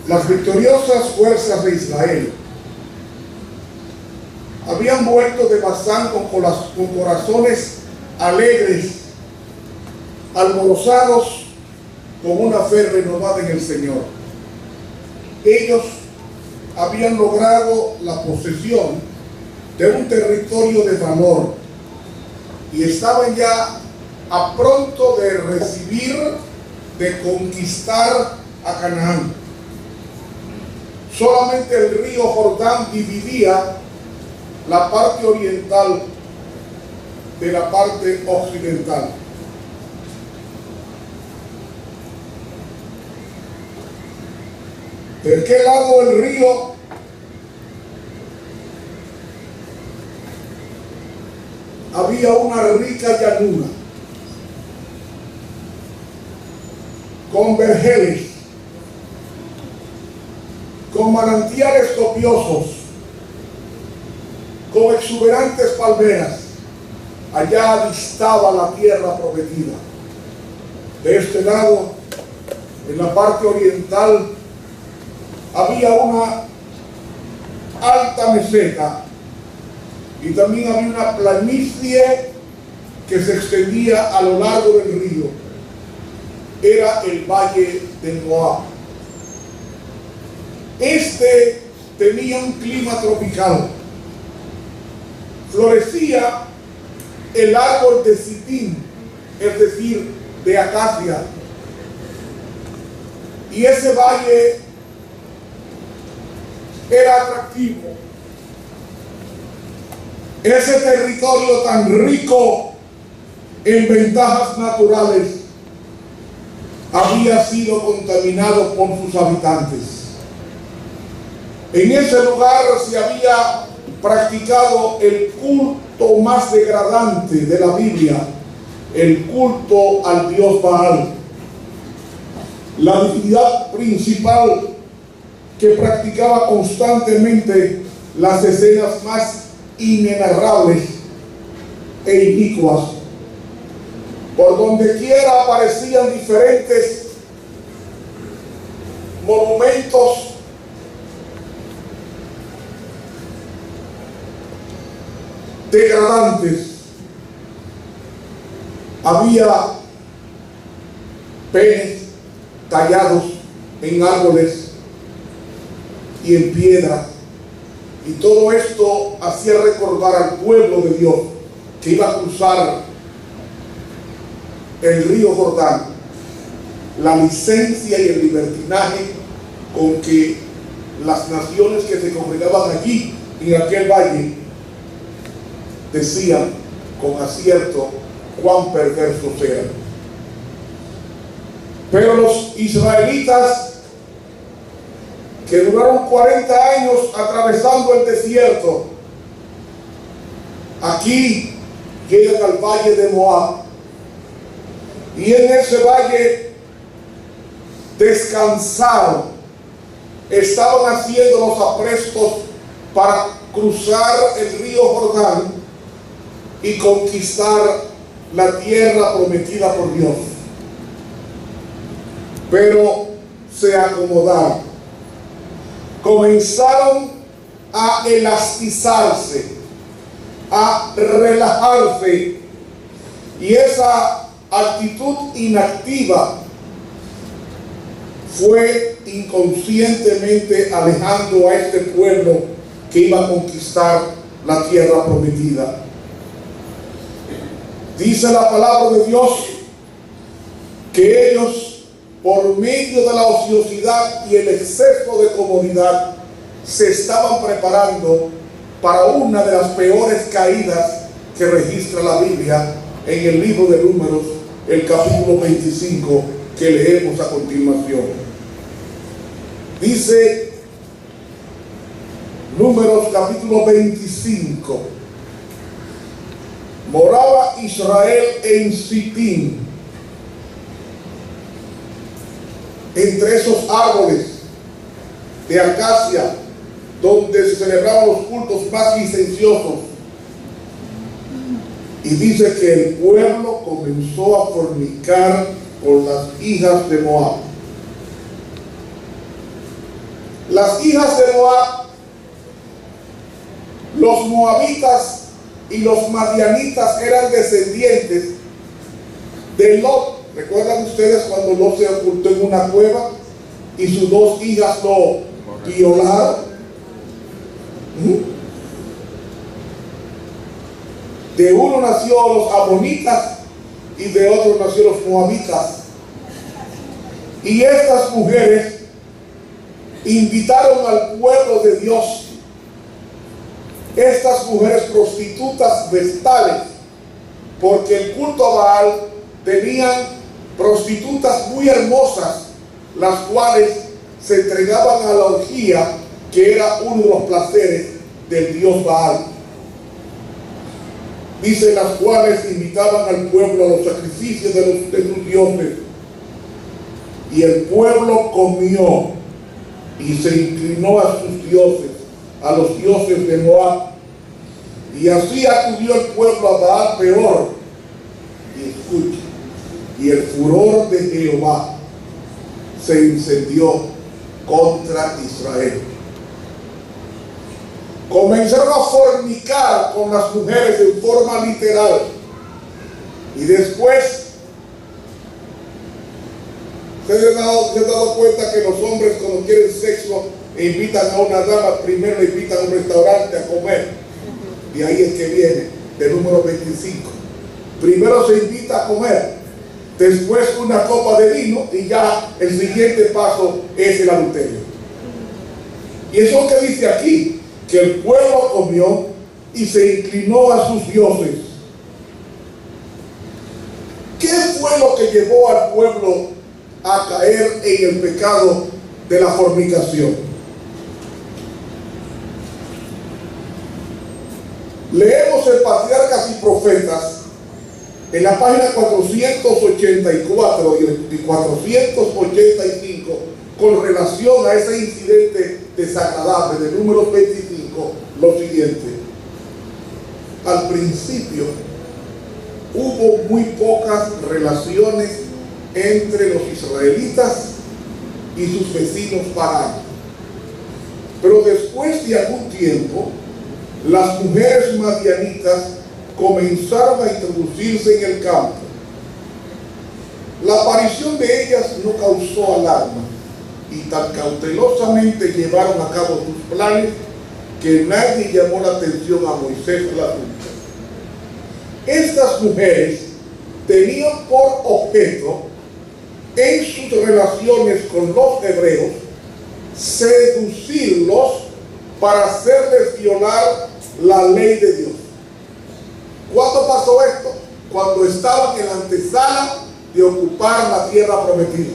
Las victoriosas fuerzas de Israel habían vuelto de Basán con corazones alegres, alborozados con una fe renovada en el Señor. Ellos habían logrado la posesión de un territorio de valor y estaban ya a pronto de recibir, de conquistar a Canaán. Solamente el río Jordán dividía la parte oriental de la parte occidental. ¿De qué lado del río? Había una rica llanura con vergeles, con manantiales copiosos, con exuberantes palmeras. Allá distaba la tierra prometida. De este lado, en la parte oriental, había una alta meseta y también había una planicie que se extendía a lo largo del río. Era el valle de Moab. Este tenía un clima tropical. Florecía el árbol de sitín, es decir, de acacia. Y ese valle era atractivo. Ese territorio tan rico en ventajas naturales había sido contaminado por sus habitantes. En ese lugar se había practicado el culto más degradante de la Biblia, el culto al dios Baal, la divinidad principal que practicaba constantemente las escenas más inenarrables e inicuas. Por donde quiera aparecían diferentes monumentos degradantes. Había penes tallados en árboles y en piedra, y todo esto hacía recordar al pueblo de Dios que iba a cruzar el río Jordán, la licencia y el libertinaje con que las naciones que se congregaban allí en aquel valle decían con acierto cuán perversos eran. Pero los israelitas, que duraron 40 años atravesando el desierto, aquí llegan al valle de Moab, y en ese valle descansaron. Estaban haciendo los aprestos para cruzar el río Jordán y conquistar la tierra prometida por Dios. Pero se acomodaron, comenzaron a elastizarse, a relajarse, y esa actitud inactiva fue inconscientemente alejando a este pueblo que iba a conquistar la tierra prometida. Dice la palabra de Dios que ellos, por medio de la ociosidad y el exceso de comodidad, se estaban preparando para una de las peores caídas que registra la Biblia en el libro de Números, el capítulo 25, que leemos a continuación. Dice Números capítulo 25: moraba Israel en Sitín, entre esos árboles de acacia donde se celebraban los cultos más licenciosos. Y dice que el pueblo comenzó a fornicar con las hijas de Moab. Las hijas de Moab, los moabitas y los madianitas eran descendientes de Lot. ¿Recuerdan ustedes cuando Lot se ocultó en una cueva y sus dos hijas lo violaron? De uno nació los amonitas y de otro nació los moabitas. Y estas mujeres invitaron al pueblo de Dios, estas mujeres prostitutas vestales, porque el culto a Baal tenían prostitutas muy hermosas, las cuales se entregaban a la orgía, que era uno de los placeres del dios Baal. Dice, las cuales invitaban al pueblo a los sacrificios de sus dioses. Y el pueblo comió y se inclinó a sus dioses, a los dioses de Moab. Y así acudió el pueblo a Baal peor. Y escucha, y el furor de Jehová se incendió contra Israel. Comenzaron a fornicar con las mujeres en forma literal. Y después se han dado cuenta que los hombres, cuando quieren sexo e invitan a una dama, primero le invitan a un restaurante a comer. Y ahí es que viene el número 25. Primero se invita a comer, después una copa de vino, y ya el siguiente paso es el adulterio. Y eso es lo que dice aquí, que el pueblo comió y se inclinó a sus dioses. ¿Qué fue lo que llevó al pueblo a caer en el pecado de la fornicación? Leemos en Patriarcas y Profetas, en la página 484 y 485, con relación a ese incidente desagradable del número 25, lo siguiente. Al principio hubo muy pocas relaciones entre los israelitas y sus vecinos paganos. Pero después de algún tiempo, las mujeres madianitas comenzaron a introducirse en el campo. La aparición de ellas no causó alarma, y tan cautelosamente llevaron a cabo sus planes que nadie llamó la atención a Moisés o la junta. Estas mujeres tenían por objeto, en sus relaciones con los hebreos, seducirlos para hacerles violar la ley de Dios. ¿Cuándo pasó esto? Cuando estaban en la antesala de ocupar la tierra prometida.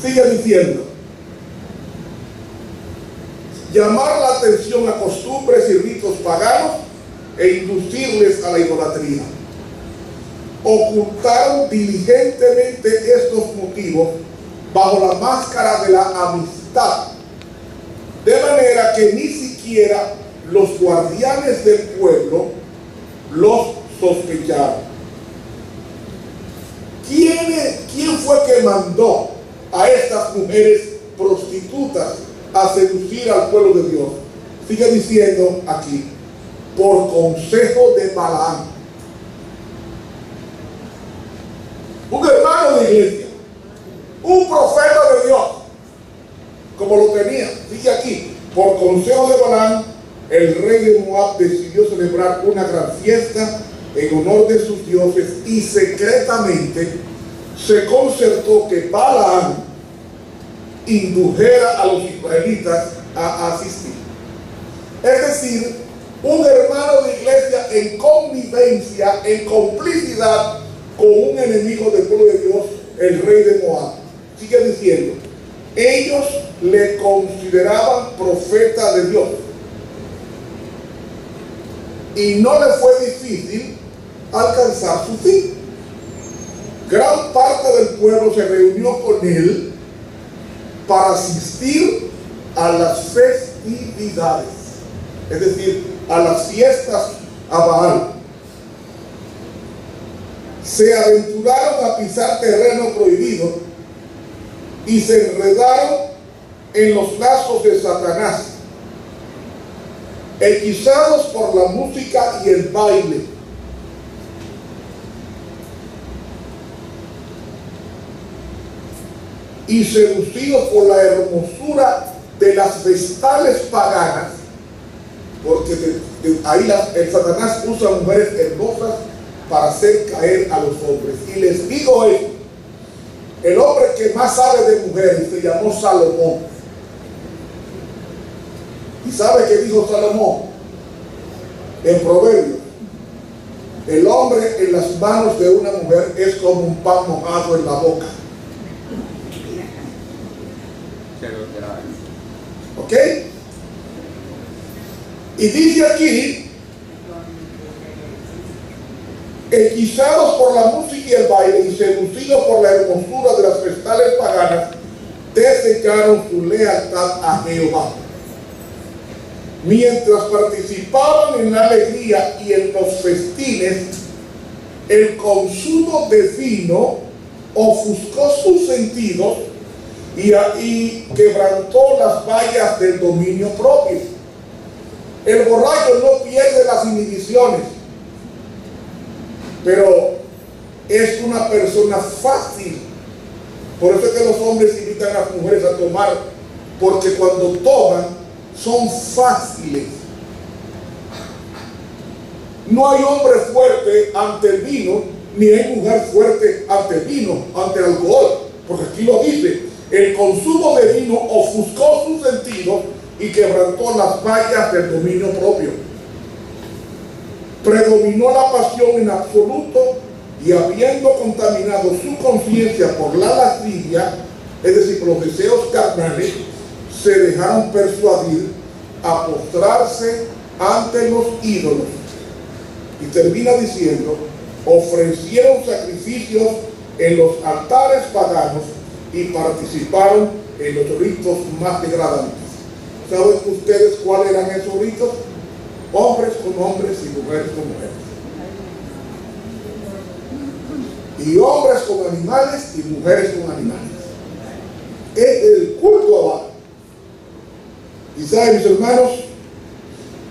Sigue diciendo: llamar la atención a costumbres y ritos paganos e inducirles a la idolatría. Ocultaron diligentemente estos motivos bajo la máscara de la amistad, de manera que ni siquiera los guardianes del pueblo los sospecharon. ¿Quién fue que mandó a estas mujeres prostitutas a seducir al pueblo de Dios? Sigue diciendo aquí: por consejo de Balaam, un hermano de iglesia, un profeta de Dios, como lo tenía. Sigue aquí: por consejo de Balaam, el rey de Moab decidió celebrar una gran fiesta en honor de sus dioses, y secretamente se concertó que Balaam indujera a los israelitas a asistir. Es decir, un hermano de iglesia en convivencia, en complicidad con un enemigo del pueblo de Dios, el rey de Moab. Sigue diciendo: ellos le consideraban profeta de Dios, y no le fue difícil alcanzar su fin. Gran parte del pueblo se reunió con él para asistir a las festividades, es decir, a las fiestas a Baal. Se aventuraron a pisar terreno prohibido y se enredaron en los lazos de Satanás, hechizados por la música y el baile, y seducidos por la hermosura de las vestales paganas, porque ahí el Satanás usa mujeres hermosas para hacer caer a los hombres. Y les digo esto: el hombre que más sabe de mujeres se llamó Salomón. ¿Y sabe qué dijo Salomón en Proverbios? El hombre en las manos de una mujer es como un pan mojado en la boca. ¿Ok? Y dice aquí: hechizados por la música y el baile y seducidos por la hermosura de las vestales paganas, desecharon su lealtad a Jehová. Mientras participaban en la alegría y en los festines, el consumo de vino ofuscó sus sentidos y quebrantó las vallas del dominio propio. El borracho no pierde las inhibiciones, pero es una persona fácil. Por eso es que los hombres invitan a las mujeres a tomar, porque cuando toman son fáciles. No hay hombre fuerte ante el vino, ni hay mujer fuerte ante el vino, ante el alcohol, porque aquí lo dice: el consumo de vino ofuscó sus sentidos y quebrantó las vallas del dominio propio. Predominó la pasión en absoluto, y habiendo contaminado su conciencia por la lascivia, es decir, por los deseos carnales, se dejaron persuadir a postrarse ante los ídolos. Y termina diciendo: ofrecieron sacrificios en los altares paganos y participaron en los ritos más degradantes. ¿Saben ustedes cuáles eran esos ritos? Hombres con hombres y mujeres con mujeres. Y hombres con animales y mujeres con animales. Es el culto a Baal. Y saben, mis hermanos,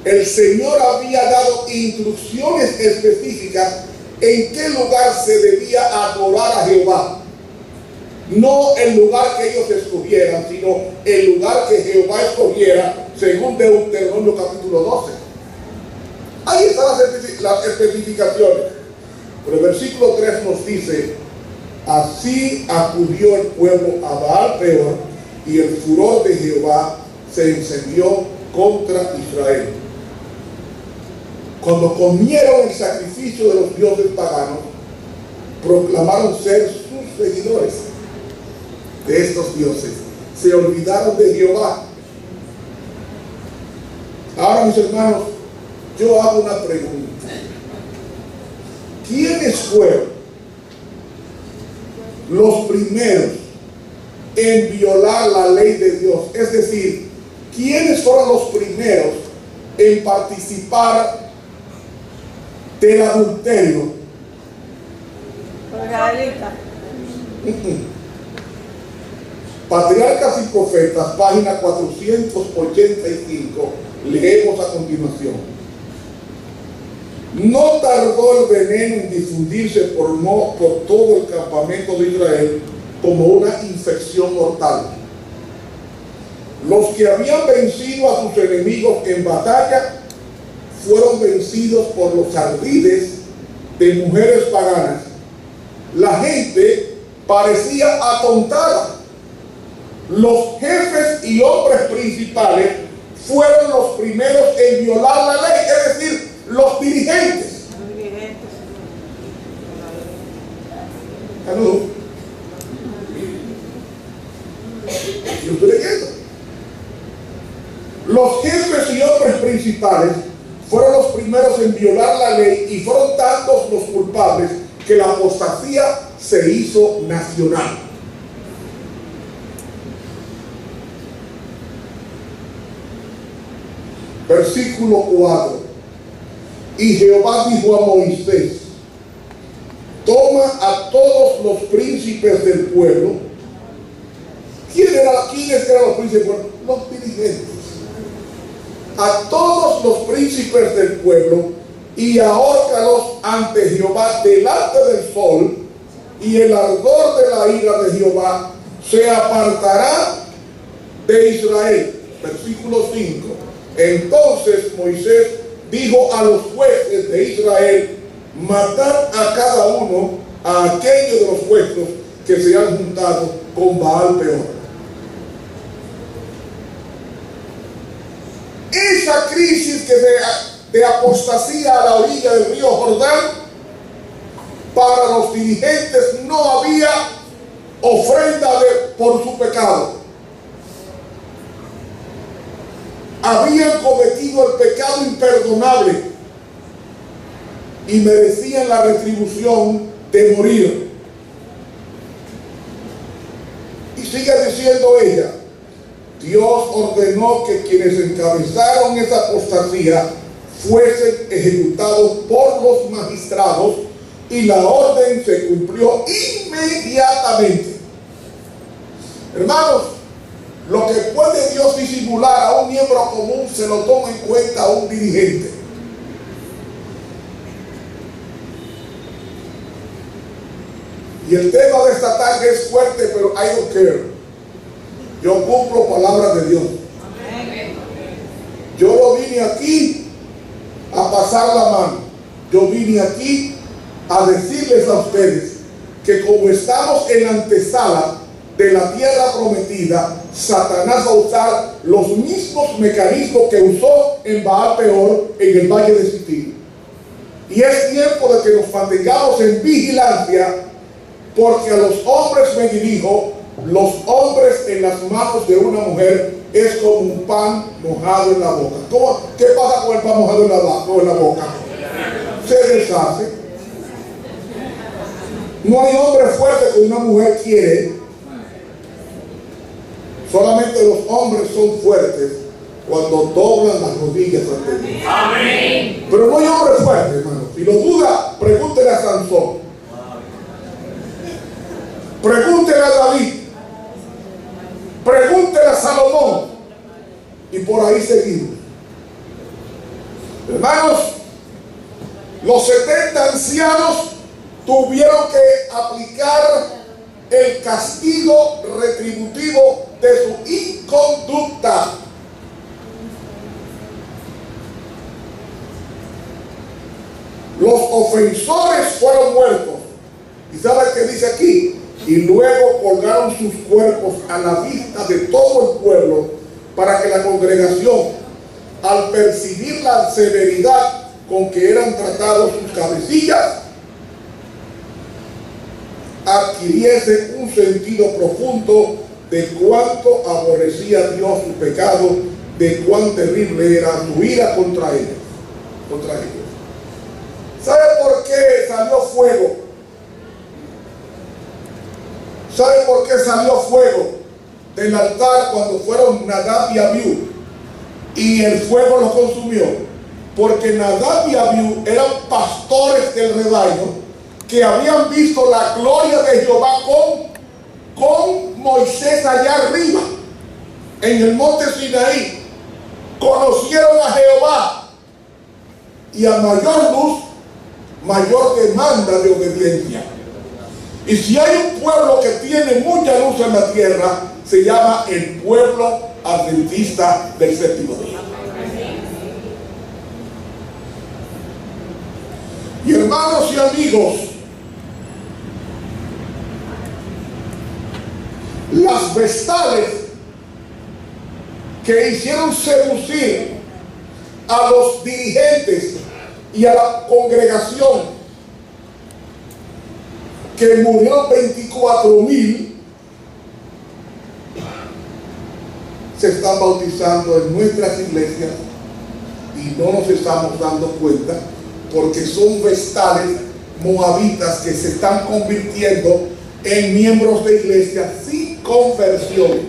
el Señor había dado instrucciones específicas en qué lugar se debía adorar a Jehová. No el lugar que ellos escogieran, sino el lugar que Jehová escogiera, según Deuteronomio capítulo 12. Ahí están las especificaciones. Pero el versículo 3 nos dice: así acudió el pueblo a Baal Peor, y el furor de Jehová se encendió contra Israel. Cuando comieron el sacrificio de los dioses paganos, proclamaron ser sus seguidores de estos dioses. Se olvidaron de Jehová. Ahora, mis hermanos, yo hago una pregunta: ¿quiénes fueron los primeros en violar la ley de Dios? Es decir, ¿quiénes fueron los primeros en participar del adulterio? Patriarcas y Profetas, página 485, leemos a continuación: no tardó el veneno en difundirse por todo el campamento de Israel como una infección mortal. Los que habían vencido a sus enemigos en batalla fueron vencidos por los ardides de mujeres paganas. La gente parecía atontada. Los jefes y hombres principales fueron los primeros en violar la ley, es decir, los dirigentes. Salud. Yo estoy leyendo. Los jefes y hombres principales fueron los primeros en violar la ley, y fueron tantos los culpables que la apostasía se hizo nacional. Versículo 4: y Jehová dijo a Moisés: toma a todos los príncipes del pueblo. ¿Quién ¿Quiénes eran los príncipes? Los dirigentes. A todos los príncipes del pueblo, y ahórcalos ante Jehová delante del sol, y el ardor de la ira de Jehová se apartará de Israel. Versículo 5. Entonces Moisés dijo a los jueces de Israel: matad a cada uno a aquellos de los vuestros que se han juntado con Baal Peor. Esa crisis de apostasía a la orilla del río Jordán, para los dirigentes no había ofrenda por su pecado. Habían cometido el pecado imperdonable y merecían la retribución de morir. Y sigue diciendo ella: Dios ordenó que quienes encabezaron esa apostasía fuesen ejecutados por los magistrados, y la orden se cumplió inmediatamente. Hermanos, lo que puede Dios disimular a un miembro común, se lo toma en cuenta a un dirigente. Y el tema de esta tarde es fuerte, pero I don't care. Yo cumplo palabras de Dios. Yo no vine aquí a pasar la mano. Yo vine aquí a decirles a ustedes que como estamos en la antesala de la tierra prometida, Satanás va a usar los mismos mecanismos que usó en Baal Peor, en el valle de Sittim. Y es tiempo de que nos mantengamos en vigilancia, porque a los hombres me dirijo: los hombres en las manos de una mujer es como un pan mojado en la boca. ¿Qué pasa con el pan mojado en la boca? Se deshace. No hay hombre fuerte que una mujer quiere. Solamente los hombres son fuertes cuando doblan las rodillas ante Dios. Amén. Pero no hay hombre fuerte, hermano. Si lo duda, pregúntele a Sansón. Pregúntele a David. Pregúntele a Salomón. Y por ahí seguimos. Hermanos, los 70 ancianos tuvieron que aplicar el castigo retributivo de su inconducta. Los ofensores fueron muertos. ¿Y sabe qué dice aquí? Y luego colgaron sus cuerpos a la vista de todo el pueblo, para que la congregación, al percibir la severidad con que eran tratados sus cabecillas, adquiriese un sentido profundo de cuánto aborrecía Dios su pecado, de cuán terrible era su ira contra ellos. ¿Sabe por qué salió fuego? ¿Sabe por qué salió fuego del altar cuando fueron Nadab y Abiú y el fuego los consumió? Porque Nadab y Abiú eran pastores del rebaño que habían visto la gloria de Jehová con Moisés allá arriba en el monte Sinaí. Conocieron a Jehová, y a mayor luz, mayor demanda de obediencia. Y si hay un pueblo que tiene mucha luz en la tierra, se llama el pueblo adventista del séptimo día. Y hermanos y amigos, las vestales que hicieron seducir a los dirigentes y a la congregación, que murieron 24,000, se están bautizando en nuestras iglesias y no nos estamos dando cuenta, porque son vestales moabitas que se están convirtiendo en miembros de iglesias sin conversión,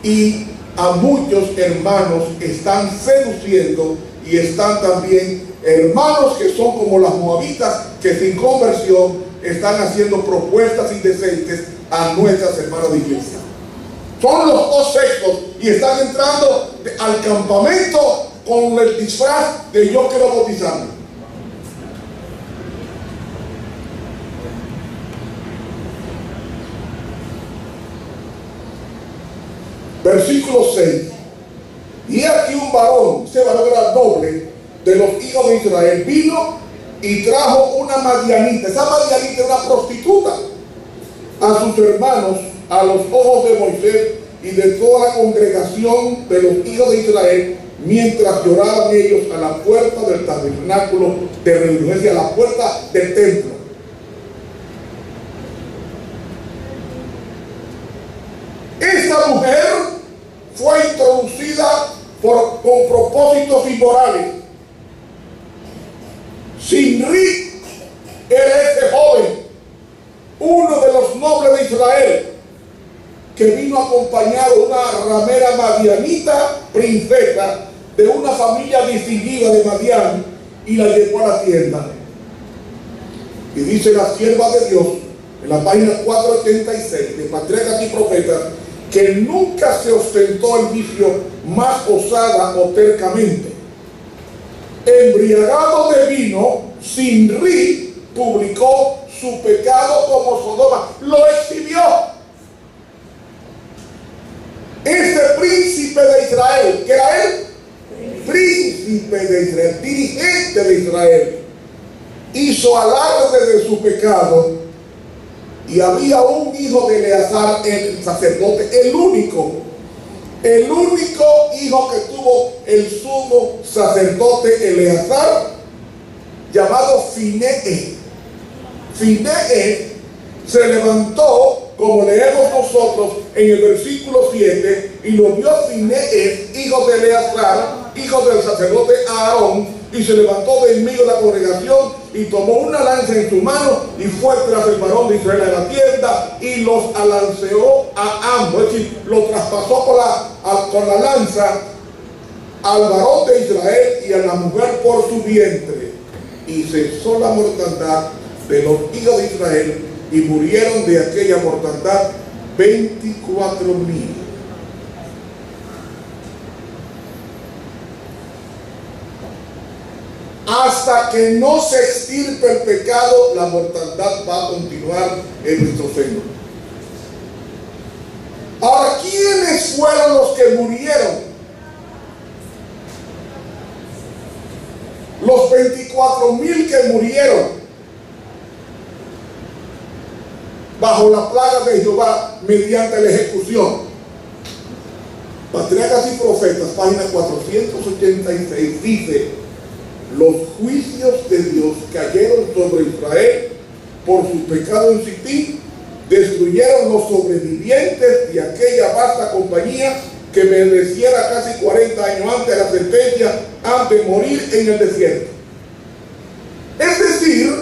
y a muchos hermanos están seduciendo, y están también hermanos que son como las moabitas, que sin conversión están haciendo propuestas indecentes a nuestras hermanas de iglesia. Son los dos sexos y están entrando al campamento con el disfraz de yo quiero bautizarme. Versículo 6. Y aquí un varón, ese varón era noble de los hijos de Israel, vino y trajo una madianita. Esa madianita era una prostituta a sus hermanos, a los ojos de Moisés y de toda la congregación de los hijos de Israel, mientras lloraban ellos a la puerta del tabernáculo de reunión, es decir, a la puerta del templo. Esta mujer fue introducida con propósitos inmorales. Simri era ese joven, uno de los nobles de Israel, que vino acompañado de una ramera madianita, princesa de una familia distinguida de Madián, y la llevó a la tienda. Y dice la sierva de Dios, en la página 486 de Patriarcas y Profetas, que nunca se ostentó el vicio más osada o tercamente. Embriagado de vino, Simri publicó su pecado como Sodoma, lo exhibió. Este príncipe de Israel, que era él, príncipe de Israel, dirigente de Israel, hizo alarde de su pecado. Y había un hijo de Eleazar, el sacerdote, el único hijo que tuvo el sumo sacerdote Eleazar, llamado Finee. Finee se levantó, como leemos nosotros en el versículo 7, y lo vio Finee, hijo de Eleazar, hijo del sacerdote Aarón, y se levantó de en medio de la congregación y tomó una lanza en su mano y fue tras el varón de Israel a la tienda y los alanceó a ambos, es decir, lo traspasó con la lanza al varón de Israel y a la mujer por su vientre, y cesó la mortandad de los hijos de Israel, y murieron de aquella mortandad 24,000. Hasta que no se extirpe el pecado, la mortandad va a continuar en nuestro seno. Ahora, ¿quiénes fueron los que murieron? Los 24,000 que murieron bajo la plaga de Jehová mediante la ejecución. Patriarcas y Profetas, página 486, dice: los juicios de Dios cayeron sobre Israel por su pecado en Sittim, destruyeron los sobrevivientes de aquella vasta compañía que mereciera casi 40 años antes de la sentencia, antes de morir en el desierto. Es decir,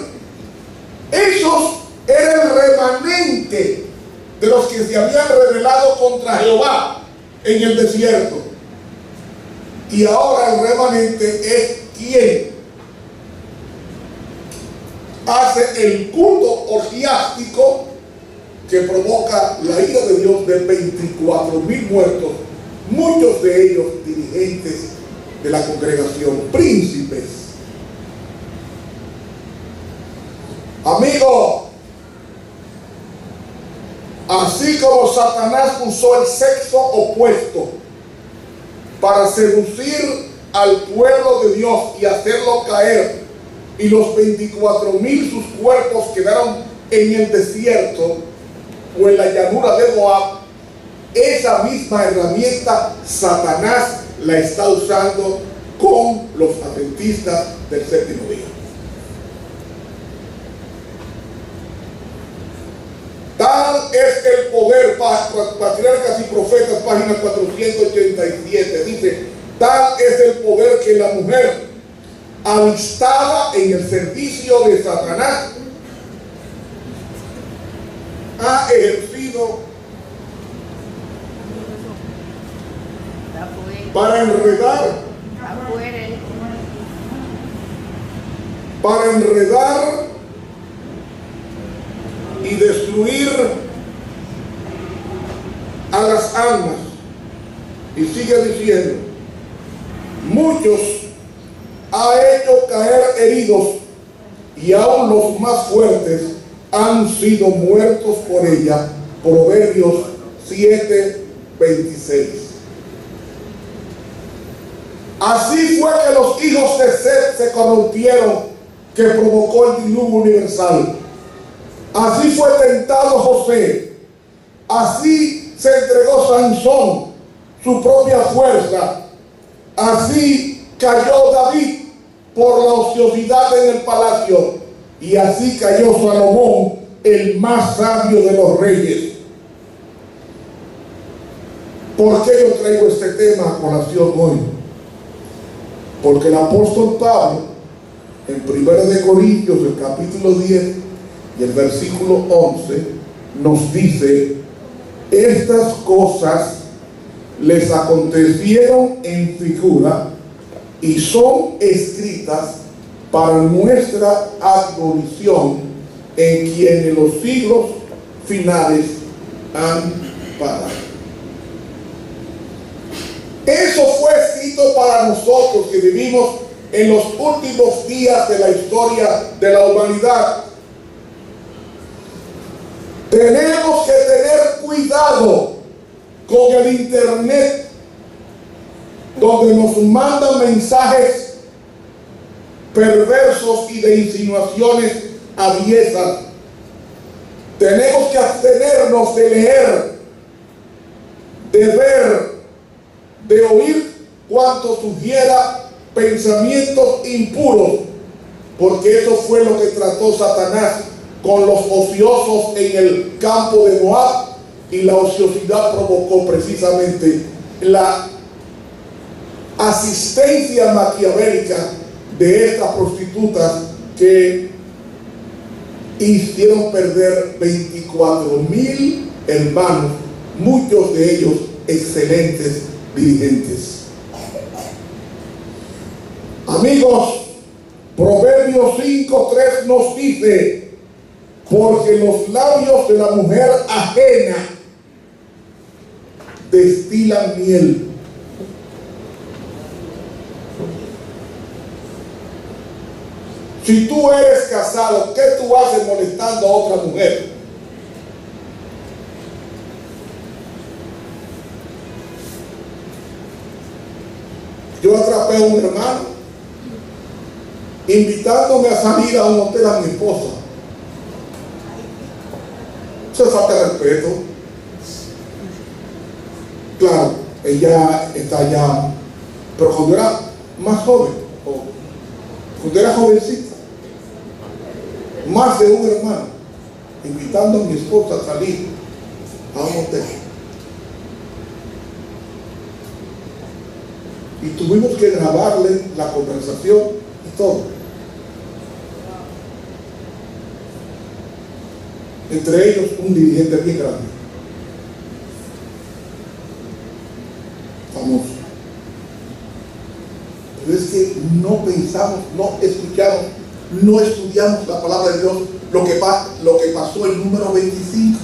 ellos eran el remanente de los que se habían rebelado contra Jehová en el desierto. Y ahora el remanente es quien hace el culto orgiástico que provoca la ira de Dios de 24,000 muertos, muchos de ellos dirigentes de la congregación, príncipes. Amigo, así como Satanás usó el sexo opuesto para seducir al pueblo de Dios y hacerlo caer, y los 24,000 sus cuerpos quedaron en el desierto o en la llanura de Moab, esa misma herramienta Satanás la está usando con los adventistas del séptimo día. Tal es el poder, Patriarcas y Profetas, página 487, dice: tal es el poder que la mujer alistada en el servicio de Satanás ha ejercido para enredar y destruir a las almas. Y sigue diciendo, muchos ha hecho caer heridos, y aún los más fuertes han sido muertos por ella. Proverbios 7:26. Así fue que los hijos de Set se corrompieron, que provocó el diluvio universal. Así fue tentado José. Así se entregó Sansón, su propia fuerza. Así cayó David por la ociosidad en el palacio. Y así cayó Salomón, el más sabio de los reyes. ¿Por qué yo traigo este tema a colación hoy? Porque el apóstol Pablo, en 1 Corintios, el capítulo 10 y el versículo 11, nos dice: estas cosas les acontecieron en figura y son escritas para nuestra admonición, en quien en los siglos finales han parado. Eso fue escrito para nosotros que vivimos en los últimos días de la historia de la humanidad. Tenemos que tener cuidado con el internet, donde nos mandan mensajes perversos y de insinuaciones aviesas. Tenemos que abstenernos de leer, de ver, de oír cuanto sugiera pensamientos impuros, porque eso fue lo que trató Satanás con los ociosos en el campo de Moab, y la ociosidad provocó precisamente la asistencia maquiavélica de estas prostitutas que hicieron perder 24,000 hermanos, muchos de ellos excelentes dirigentes. Amigos, Proverbios 5:3 nos dice: porque los labios de la mujer ajena destilan miel. Si tú eres casado, ¿qué tú haces molestando a otra mujer? Yo atrapé a un hermano invitándome a salir a un hotel a mi esposa. Eso es falta de respeto. Claro, ella está allá, pero cuando era más joven, cuando era jovencita, más de un hermano invitando a mi esposa a salir a un hotel. Y tuvimos que grabarle la conversación y todo. Entre ellos un dirigente bien grande, famoso. Pero es que no pensamos, no escuchamos, no estudiamos la palabra de Dios, lo que pasó el número 25.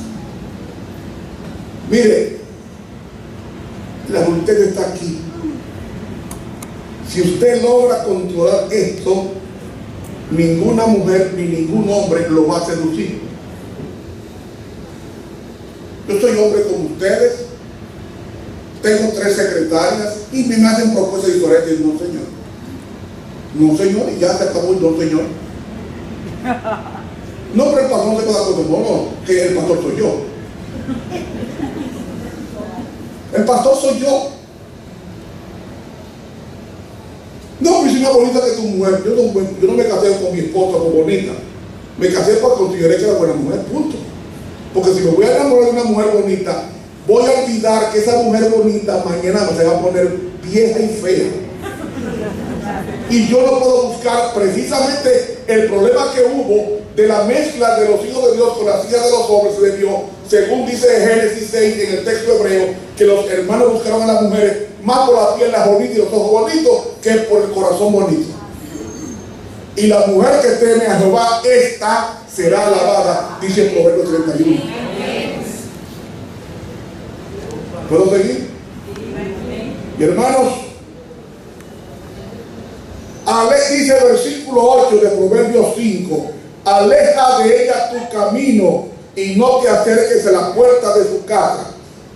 Mire, la voluntad está aquí. Si usted logra controlar esto, ninguna mujer ni ningún hombre lo va a seducir. Yo soy hombre como ustedes, tengo 3 secretarias y me hacen propuestas diferentes. No, señor. No, señor, y ya se acabó el no, señor. No, pero el pastor no se puede acordar, no, que el pastor soy yo. El pastor soy yo. No, pues una bonita que tu mujer. Yo no me casé con mi esposa como bonita. Me casé porque consideré que era buena mujer, punto. Porque si me voy a enamorar de una mujer bonita, voy a olvidar que esa mujer bonita mañana se va a poner vieja y fea. Y yo no puedo buscar precisamente el problema que hubo de la mezcla de los hijos de Dios con las hijas de los hombres. Se debió, según dice Génesis 6 en el texto hebreo, que los hermanos buscaron a las mujeres más por la piel bonita y los ojos bonitos que por el corazón bonito. Y la mujer que teme a Jehová, esta será alabada, dice el Proverbio 31. ¿Puedo seguir? Y hermanos, dice el versículo 8 de Proverbios 5, aleja de ella tu camino y no te acerques a la puerta de su casa.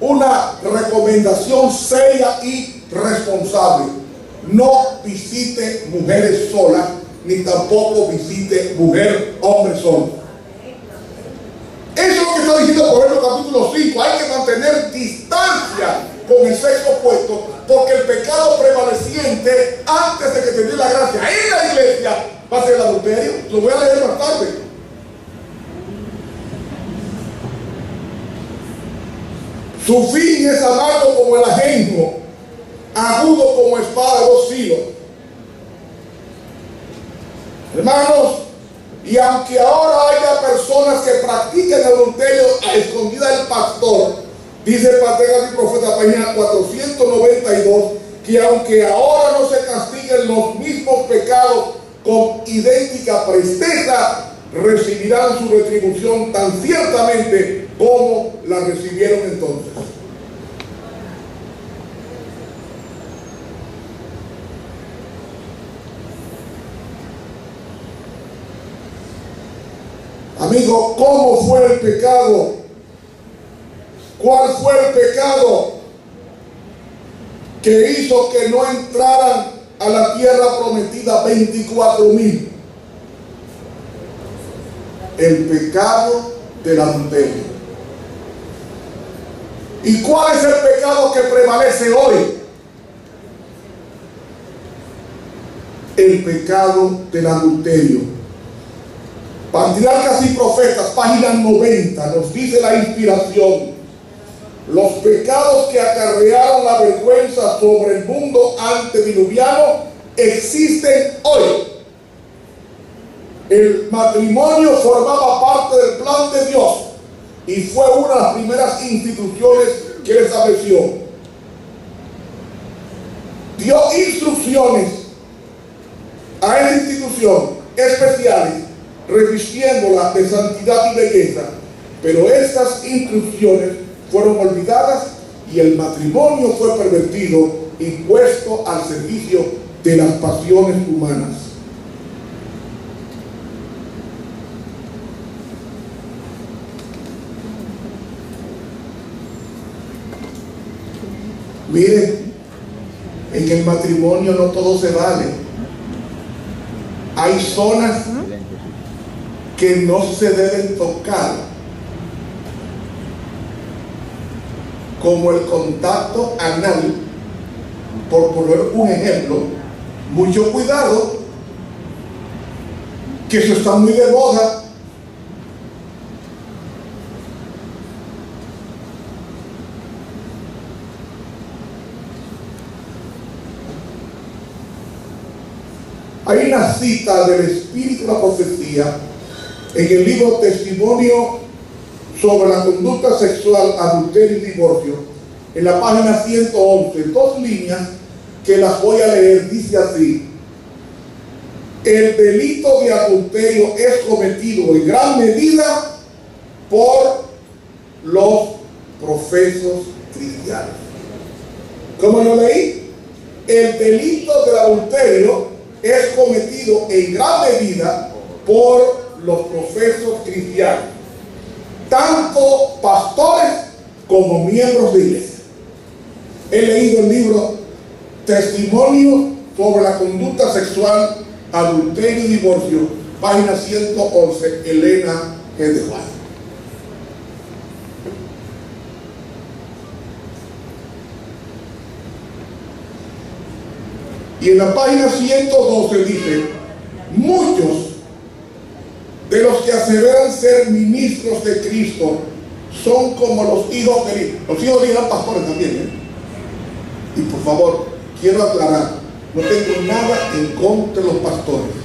Una recomendación seria y responsable: no visite mujeres solas, ni tampoco visite hombre solo. Eso es lo que está diciendo Proverbios capítulo 5. Hay que mantener distancia con el sexo opuesto, porque el pecado prevaleciente antes de que te dé la gracia en la iglesia va a ser el adulterio. Lo voy a leer más tarde. Su fin es amargo como el ajenjo, agudo como espada de dos filos. Hermanos, y aunque ahora haya personas que practiquen el adulterio a escondida del pastor, dice el Patriarca y Profeta, página 492, que aunque ahora no se castiguen los mismos pecados con idéntica presteza, recibirán su retribución tan ciertamente como la recibieron entonces. Amigo, ¿cómo fue el pecado? ¿Cuál fue el pecado que hizo que no entraran a la tierra prometida 24,000? El pecado del adulterio. ¿Y cuál es el pecado que prevalece hoy? El pecado del adulterio. Patriarcas y Profetas, página 90, nos dice la inspiración: los pecados que acarrearon la vergüenza sobre el mundo antediluviano existen hoy. El matrimonio formaba parte del plan de Dios y fue una de las primeras instituciones que él estableció. Dio instrucciones a esa institución especiales, revistiéndola de santidad y belleza, pero estas instrucciones fueron olvidadas y el matrimonio fue pervertido y puesto al servicio de las pasiones humanas. Miren, en el matrimonio no todo se vale. Hay zonas que no se deben tocar, como el contacto anal, por poner un ejemplo. Mucho cuidado, que eso está muy de moda. Hay una cita del Espíritu de la Profecía en el libro Testimonio sobre la conducta sexual, adulterio y divorcio, en la página 111, dos líneas que las voy a leer. Dice así: el delito de adulterio es cometido en gran medida por los profesos cristianos. ¿Cómo lo leí? El delito del adulterio es cometido en gran medida por los profesos cristianos, tanto pastores como miembros de iglesia. He leído el libro Testimonio sobre la conducta sexual, adulterio y divorcio, página 111, Elena G. de White. Y en la página 112 dice: muchos de los que aseveran ser ministros de Cristo son como los hijos de Eli. Los hijos de Eli eran pastores también, ¿eh? Y por favor, quiero aclarar, no tengo nada en contra de los pastores.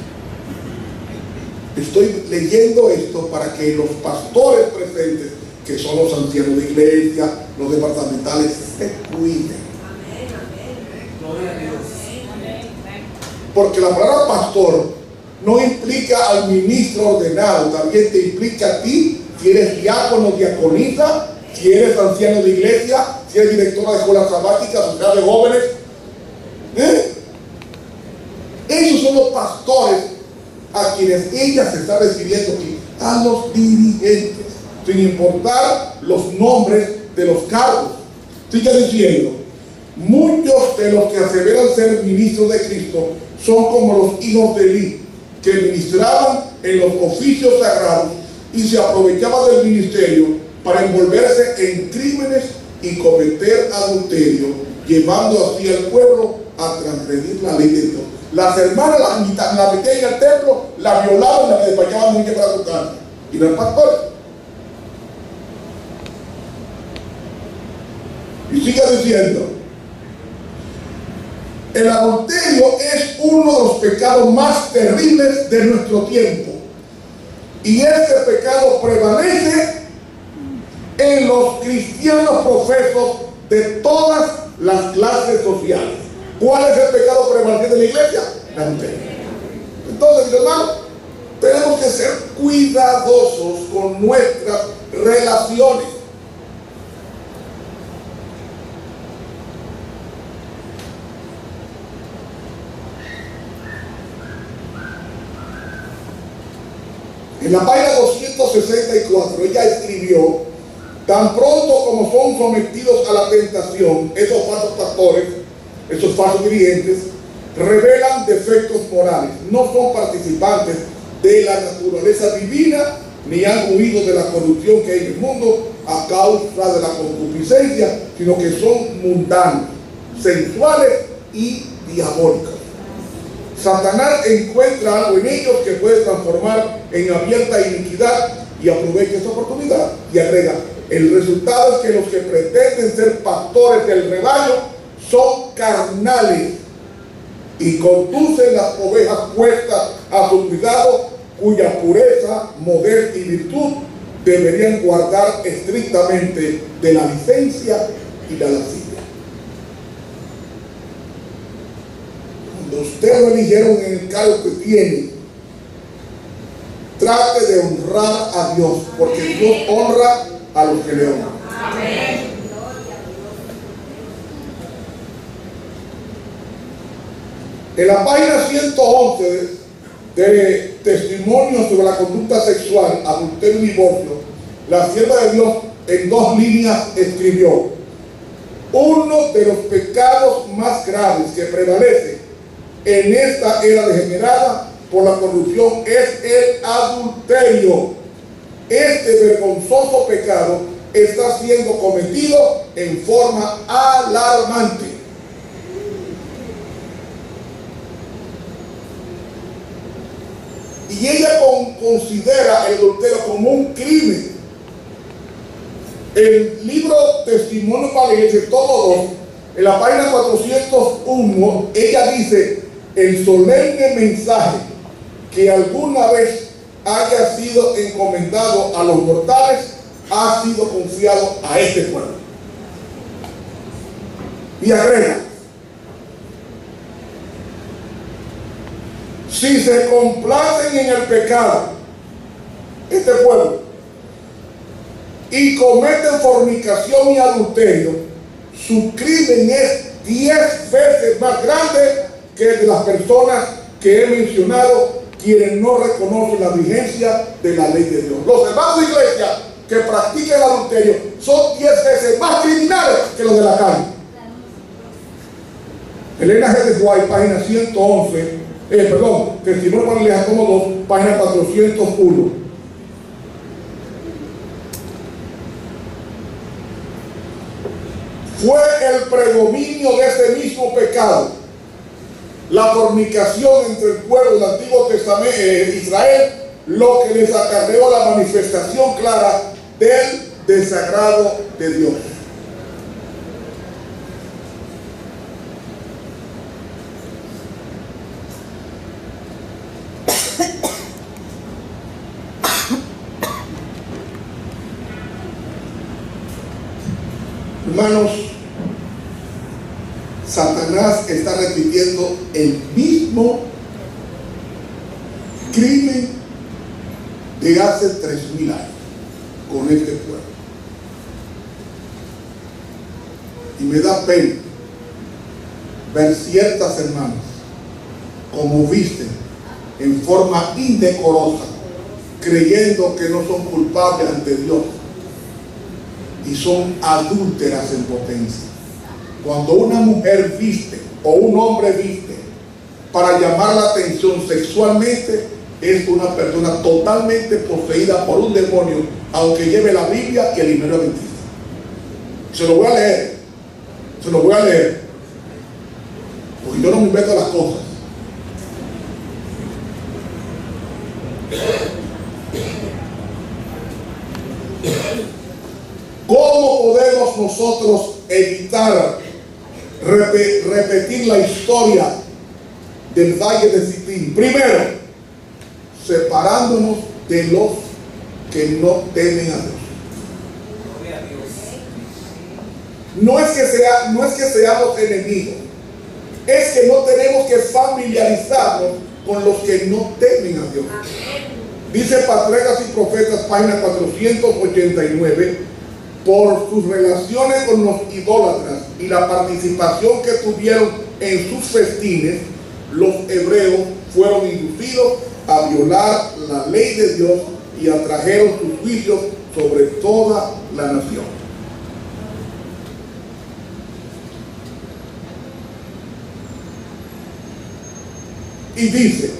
Estoy leyendo esto para que los pastores presentes, que son los ancianos de iglesia, los departamentales, se cuiden. Porque la palabra pastor no implica al ministro ordenado, también te implica a ti, si eres diácono, diaconisa, Si eres anciano de iglesia, si eres directora de escuela sabática, sociedad de jóvenes, esos son los pastores a quienes ella se está refiriendo aquí, a los dirigentes, sin importar los nombres de los cargos. Sigue diciendo, muchos de los que aseveran ser ministros de Cristo son como los hijos de Elí, que ministraban en los oficios sagrados y se aprovechaban del ministerio para envolverse en crímenes y cometer adulterio, llevando así al pueblo a transgredir la ley de Dios. Las hermanas la metían en el templo, la violaban y la despachaban en para su casa. Y los pastores. Y sigue diciendo, el adulterio es uno de los pecados más terribles de nuestro tiempo. Y este pecado prevalece en los cristianos profesos de todas las clases sociales. ¿Cuál es el pecado prevaleciente de la iglesia? La adulterio. Entonces, mis hermanos, tenemos que ser cuidadosos con nuestras relaciones. En la página 264 ella escribió, tan pronto como son sometidos a la tentación, esos falsos pastores, esos falsos dirigentes, revelan defectos morales, no son participantes de la naturaleza divina, ni han huido de la corrupción que hay en el mundo a causa de la concupiscencia, sino que son mundanos, sensuales y diabólicos. Satanás encuentra algo en ellos que puede transformar en abierta iniquidad y aprovecha esa oportunidad. Y agrega, el resultado es que los que pretenden ser pastores del rebaño son carnales y conducen las ovejas puestas a su cuidado, cuya pureza, modestia y virtud deberían guardar estrictamente de la licencia y la lascivia. Cuando usted lo eligieron en el cargo que tiene, trate de honrar a Dios, porque Dios honra a los que le honran. Amén. En la página 111 de Testimonios sobre la conducta sexual, adulterio y divorcio, la sierva de Dios en 2 líneas escribió: uno de los pecados más graves que prevalece en esta era degenerada por la corrupción es el adulterio. Este vergonzoso pecado está siendo cometido en forma alarmante. Y ella considera el adulterio como un crimen. El libro Testimonio para la Iglesia, tomo 2, en la página 401, ella dice: el solemne mensaje que alguna vez haya sido encomendado a los mortales ha sido confiado a este pueblo. Y agrega: si se complacen en el pecado, este pueblo, y cometen fornicación y adulterio, su crimen es 10 veces más grande que el de las personas que he mencionado, quienes no reconocen la vigencia de la ley de Dios. Los hermanos de iglesia que practican el adulterio son 10 veces más criminales que los de la calle. Elena G. de White, página 111, Testimonio para la Iglesia, tomo 2, página 401. Fue el predominio de ese mismo pecado, la fornicación entre el pueblo del Antiguo Testamento, Israel, lo que les acarreó la manifestación clara del desagrado de Dios. Hermanos, Satanás está repitiendo el mismo crimen de hace 3000 años con este pueblo. Y me da pena ver ciertas hermanas como visten en forma indecorosa, creyendo que no son culpables ante Dios, y son adúlteras en potencia. Cuando una mujer viste o un hombre viste para llamar la atención sexualmente, es una persona totalmente poseída por un demonio, aunque lleve la Biblia y el himno adventista. Se lo voy a leer, porque yo no me invento las cosas. ¿Cómo podemos nosotros evitar repetir la historia del Valle de Sitín? Primero, separándonos de los que no temen a Dios. No es que seamos enemigos, es que no tenemos que familiarizarnos con los que no temen a Dios. Dice Patriarcas y Profetas, página 489, por sus relaciones con los idólatras y la participación que tuvieron en sus festines, los hebreos fueron inducidos a violar la ley de Dios y atrajeron sus juicios sobre toda la nación. Y dice,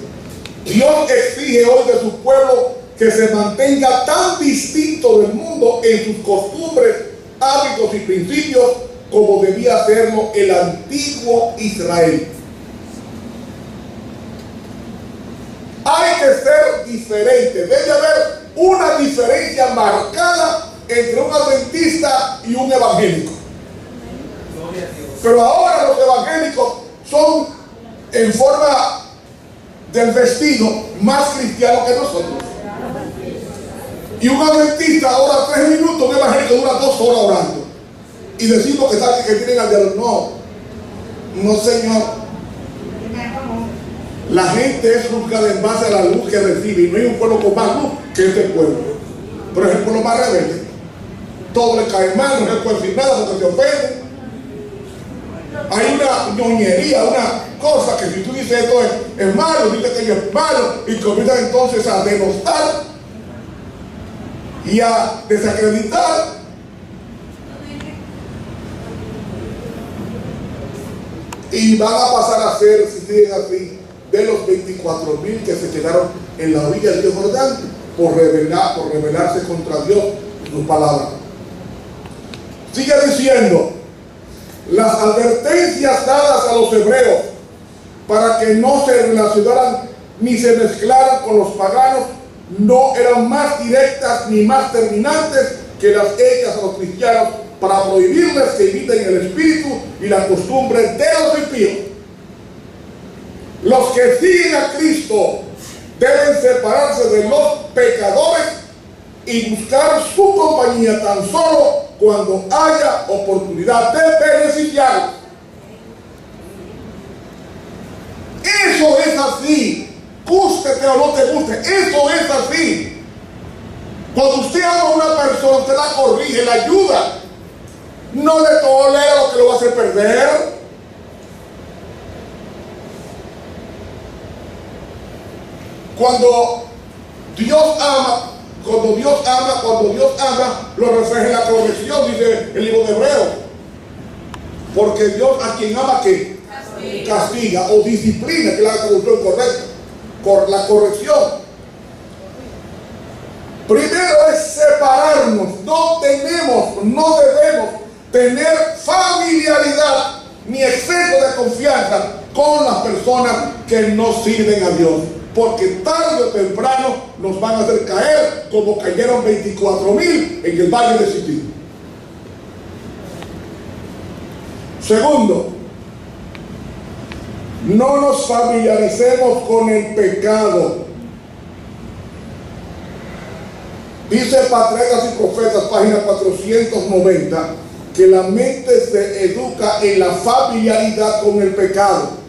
Dios exige hoy de su pueblo que se mantenga tan distinto del mundo en sus costumbres, hábitos y principios como debía hacerlo el antiguo Israel. Hay que ser diferente, debe haber una diferencia marcada entre un adventista y un evangélico. Pero ahora los evangélicos son en forma del vestido más cristiano que nosotros. Y un adventista ahora 3 minutos, un evangélico dura 2 horas orando. Y decimos que tienen al diablo. No señor. La gente es juzgada en base a la luz que recibe. Y no hay un pueblo con más luz que este pueblo. Pero es el pueblo más rebelde. Todo le cae mal, no se puede decir nada porque se ofende. Hay una ñoñería, una cosa que si tú dices esto es malo, dices que ello es malo, y comienzas entonces a denostar y a desacreditar. Y van a pasar a ser, si siguen así, de los 24,000 que se quedaron en la orilla del río Jordán por rebelarse contra Dios y su palabra. Sigue diciendo, las advertencias dadas a los hebreos para que no se relacionaran ni se mezclaran con los paganos no eran más directas ni más terminantes que las hechas a los cristianos para prohibirles que eviten el espíritu y la costumbre de los impíos. Los que siguen a Cristo deben separarse de los pecadores y buscar su compañía tan solo cuando haya oportunidad de beneficiarlos. Eso es así, gústete o no te guste, eso es así. Cuando usted ama a una persona, usted la corrige, la ayuda, no le tolera lo que lo va a hacer perder. Cuando Dios ama, lo refleja en la corrección, dice el libro de Hebreos. Porque Dios a quien ama, ¿qué? Castiga o disciplina, que es la traducción correcta, por la corrección. Primero es separarnos. No debemos tener familiaridad ni exceso de confianza con las personas que no sirven a Dios, porque tarde o temprano nos van a hacer caer como cayeron 24,000 en el valle de Sitín. Segundo, no nos familiaricemos con el pecado. Dice Patriarcas y Profetas, página 490, que la mente se educa en la familiaridad con el pecado.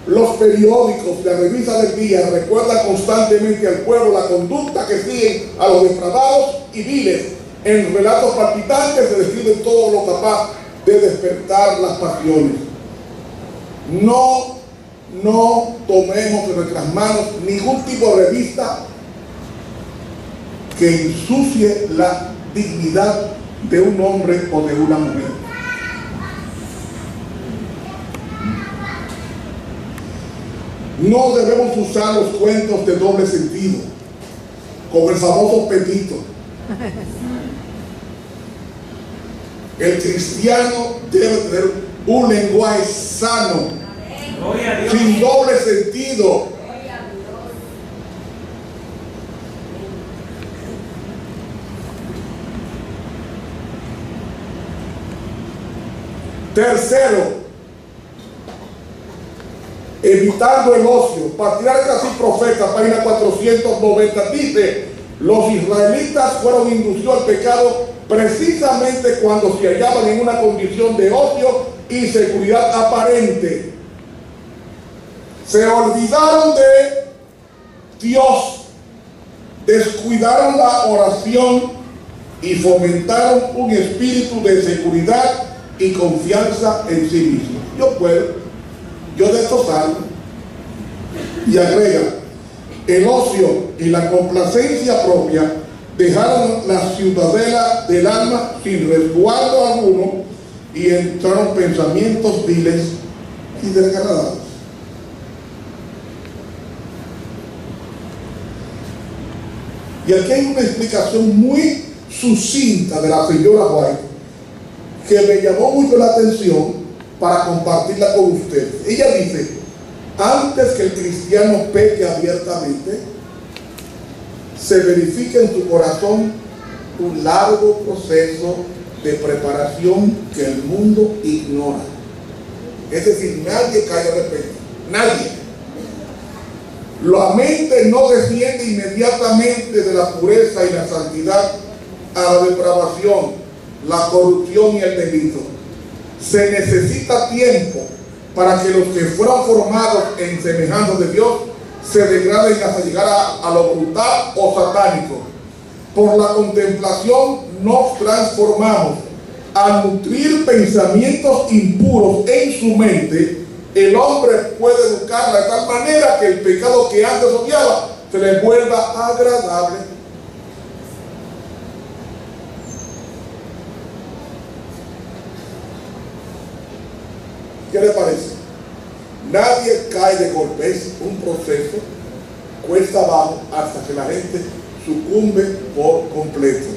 Los periódicos, la revista del día, recuerdan constantemente al pueblo la conducta que siguen a los depravados y viles. En relatos palpitantes se describe todo lo capaz de despertar las pasiones. No tomemos en nuestras manos ningún tipo de revista que ensucie la dignidad de un hombre o de una mujer. No debemos usar los cuentos de doble sentido, como el famoso Pepito. El cristiano debe tener un lenguaje sano, sin doble sentido. Tercero, evitando el ocio. Patriarcas y Profetas, página 490, dice: los israelitas fueron inducidos al pecado precisamente cuando se hallaban en una condición de ocio y seguridad aparente. Se olvidaron de Dios, descuidaron la oración y fomentaron un espíritu de seguridad y confianza en sí mismo. Yo de esto salgo. Y agrega: el ocio y la complacencia propia dejaron la ciudadela del alma sin resguardo alguno y entraron pensamientos viles y desagradables. Y aquí hay una explicación muy sucinta de la señora White que me llamó mucho la atención para compartirla con ustedes. Ella dice: antes que el cristiano peque abiertamente, se verifica en su corazón un largo proceso de preparación que el mundo ignora. Es decir, nadie cae de repente, nadie. La mente no desciende inmediatamente de la pureza y la santidad a la depravación, la corrupción y el delito. Se necesita tiempo para que los que fueron formados en semejanza de Dios se degraden hasta llegar a lo brutal o satánico. Por la contemplación nos transformamos. Al nutrir pensamientos impuros en su mente, el hombre puede educarla de tal manera que el pecado que antes odiaba se le vuelva agradable. ¿Qué le parece? Nadie cae de golpe, es un proceso, cuesta abajo hasta que la gente sucumbe por completo.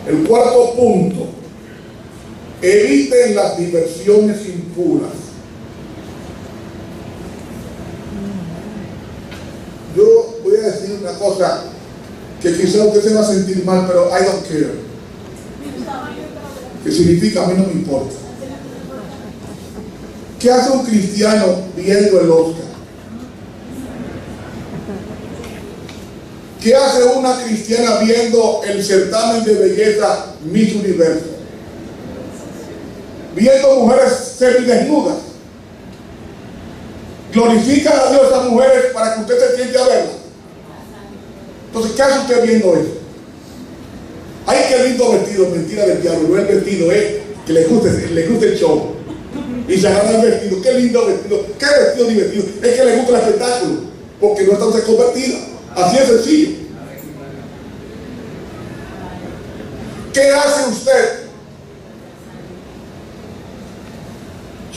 El cuarto punto: eviten las diversiones impuras. Yo voy a decir una cosa que quizá usted se va a sentir mal, pero I don't care. Que significa a mí no me importa. ¿Qué hace un cristiano viendo el Oscar? ¿Qué hace una cristiana viendo el certamen de belleza Miss Universo? Viendo mujeres semidesnudas. Glorifican a Dios a esas mujeres para que usted se siente a verlas. Entonces, ¿qué hace usted viendo eso? Ay, qué lindo vestido, mentira del diablo, no el vestido, que le guste el show. Y se agarra el vestido, qué lindo vestido, qué vestido divertido, es que le gusta el espectáculo, porque no está usted convertida, así es sencillo. ¿Qué hace usted?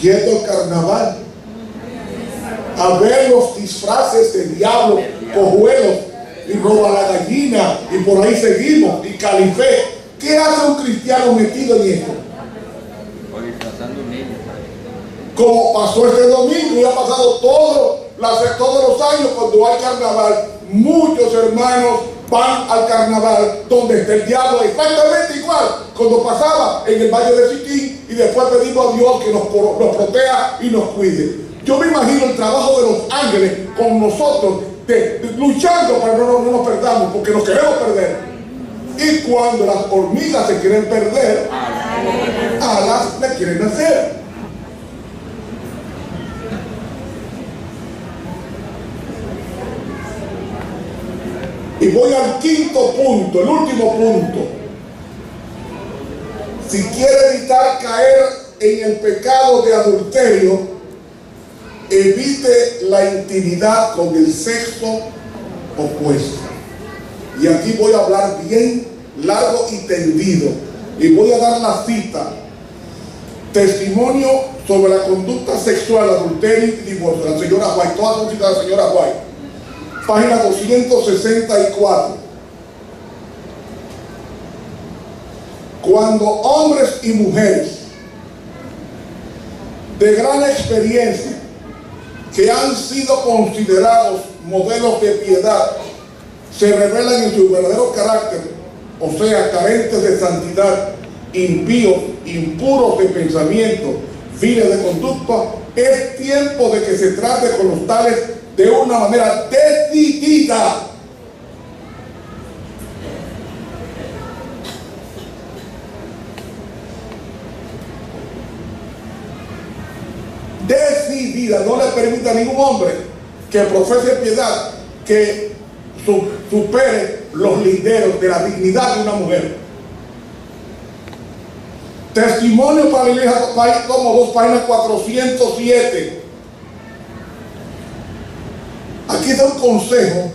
Yendo al carnaval a ver los disfraces del diablo, cojuelos, y roba la gallina, y por ahí seguimos, y Califé. ¿Qué hace un cristiano metido en esto? Como pasó este domingo y ha pasado todos los años cuando hay carnaval. Muchos hermanos van al carnaval donde está el diablo exactamente igual cuando pasaba en el valle de Siquín, y después pedimos a Dios que nos proteja y nos cuide. Yo me imagino el trabajo de los ángeles con nosotros, luchando para que no nos perdamos, porque nos queremos perder. Y cuando las hormigas se quieren perder, alas le quieren hacer. Y voy al quinto punto, el último punto. si quiere evitar caer en el pecado de adulterio, evite la intimidad con el sexo opuesto. Y aquí voy a hablar bien largo y tendido, y voy a dar la cita: Testimonio sobre la conducta sexual, adulterio y divorcio, la señora White. Todas son citas de la señora White, página 264. Cuando hombres y mujeres de gran experiencia, que han sido considerados modelos de piedad, se revelan en su verdadero carácter, o sea, carentes de santidad, impíos, impuros de pensamiento, viles de conducta, es tiempo de que se trate con los tales de una manera decidida. Decidida, no le permita a ningún hombre que profese piedad que supere los linderos de la dignidad de una mujer. Testimonio para la iglesia, como 2, página 407. Aquí da un consejo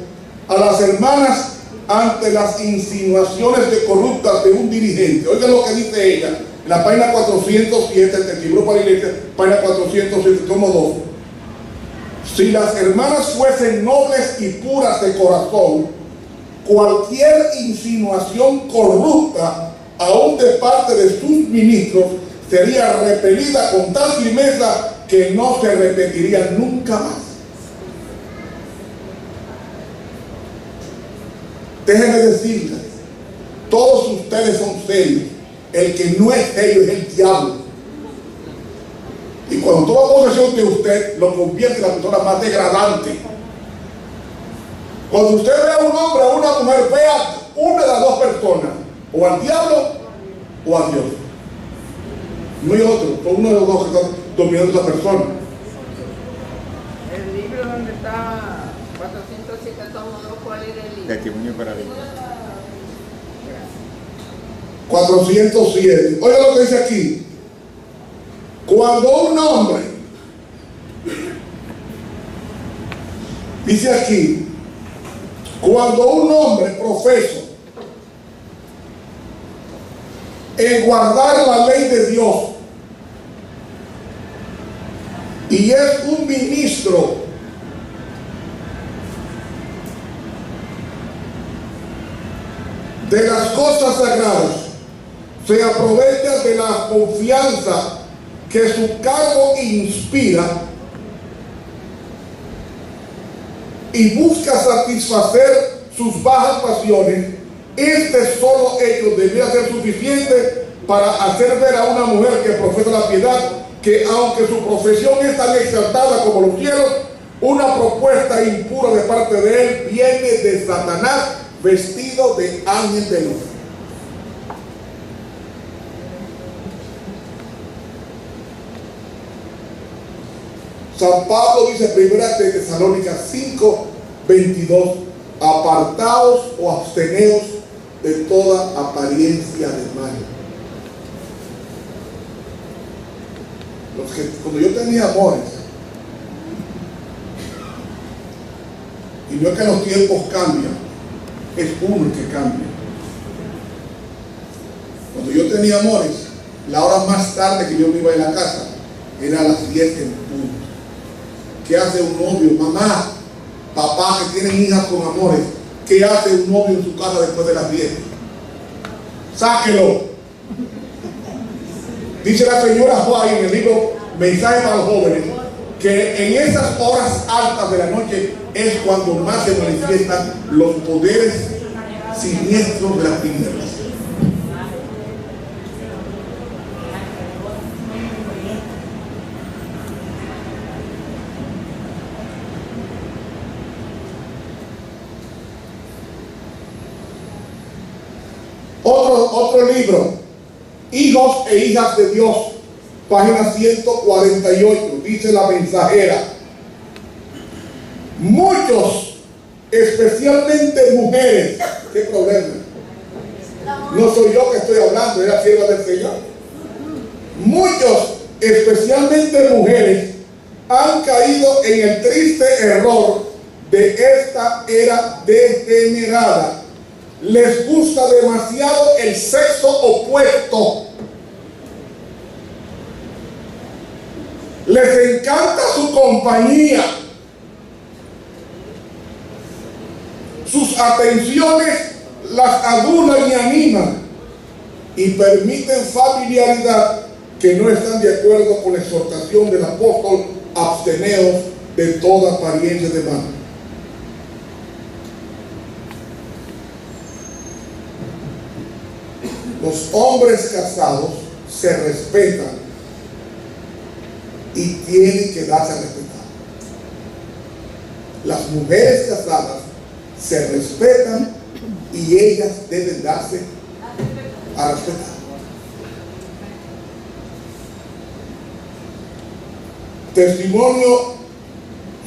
a las hermanas ante las insinuaciones de corruptas de un dirigente. Oigan lo que dice ella en la página 407, el testimonio para la iglesia, página 407, tomo 2. Si las hermanas fuesen nobles y puras de corazón, cualquier insinuación corrupta, aún de parte de sus ministros, sería repelida con tal firmeza que no se repetiría nunca más. Déjenme decirles, todos ustedes son serios. El que no es serio es el diablo. Y cuando toma posesión de usted, lo convierte en la persona más degradante. Cuando usted vea a un hombre o a una mujer, vea una de las dos personas, o al diablo o a Dios. No hay otro, son uno de los dos que están dominando a esa persona. El libro donde está 407, tomo 2, ¿cuál era el libro? Testimonio para la iglesia. 407. Oiga lo que dice aquí. Cuando un hombre, dice aquí, cuando un hombre profeso en guardar la ley de Dios y es un ministro de las cosas sagradas, se aprovecha de la confianza que su cargo inspira y busca satisfacer sus bajas pasiones, este solo hecho debería ser suficiente para hacer ver a una mujer que profesa la piedad que, aunque su profesión es tan exaltada como los cielos, una propuesta impura de parte de él viene de Satanás vestido de ángel de luz. San Pablo dice, primera de Tesalónicas 5:22, apartaos o absteneos de toda apariencia de mal. Cuando yo tenía amores, y no es que los tiempos cambian, es uno el que cambia. Cuando yo tenía amores, la hora más tarde que yo me iba a la casa era a las 10 en punto. ¿Qué hace un novio? Mamá, papá que tienen hijas con amores, ¿qué hace un novio en su casa después de las 10? Sáquelo. Dice la señora White en el libro Mensaje para los Jóvenes que en esas horas altas de la noche es cuando más se manifiestan los poderes siniestros de las tinieblas. Otro libro, Hijos e Hijas de Dios, página 148, dice la Mensajera: muchos, especialmente mujeres, ¿qué problema? No soy yo que estoy hablando, es la sierva del Señor. Muchos, especialmente mujeres, han caído en el triste error de esta era degenerada. Les gusta demasiado el sexo opuesto. Les encanta su compañía. Sus atenciones las adulan y animan y permiten familiaridad que no están de acuerdo con la exhortación del apóstol: absteneos de toda apariencia de mal. Los hombres casados se respetan y tienen que darse a respetar. Las mujeres casadas se respetan y ellas deben darse a respetar. Testimonio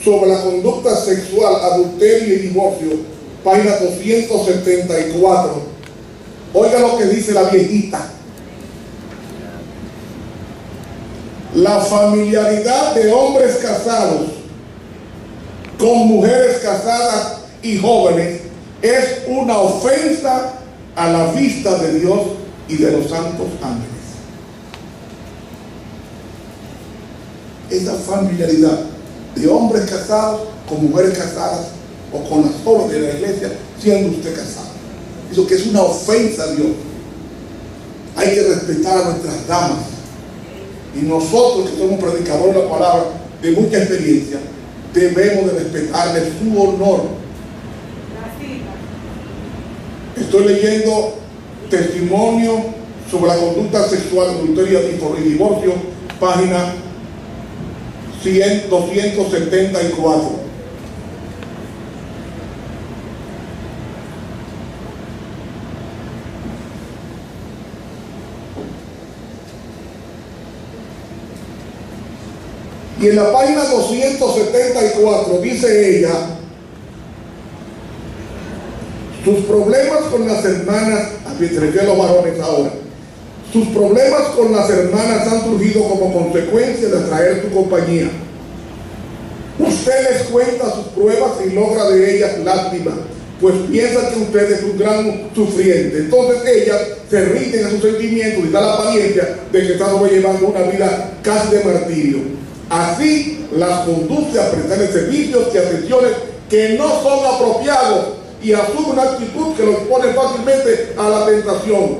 sobre la conducta sexual, adulterio y divorcio, página 274. Oiga lo que dice la viejita. La familiaridad de hombres casados con mujeres casadas y jóvenes es una ofensa a la vista de Dios y de los santos ángeles. Esa familiaridad de hombres casados con mujeres casadas o con las solas de la iglesia, siendo usted casado, eso que es una ofensa a Dios. Hay que respetar a nuestras damas, y nosotros que somos predicadores de la palabra de mucha experiencia debemos de respetarle su honor. Estoy leyendo testimonio sobre la conducta sexual, adulterio y divorcio, página 274. Y en la página 274 dice ella: sus problemas con las hermanas, aquí se refiere a los varones ahora, sus problemas con las hermanas han surgido como consecuencia de traer su compañía. Usted les cuenta sus pruebas y logra de ellas lástima, pues piensa que usted es un gran sufriente. Entonces ellas se rinden a sus sentimientos y da la apariencia de que está llevando una vida casi de martirio. Así las conduce a prestarle servicios y atenciones que no son apropiados y asume una actitud que los pone fácilmente a la tentación.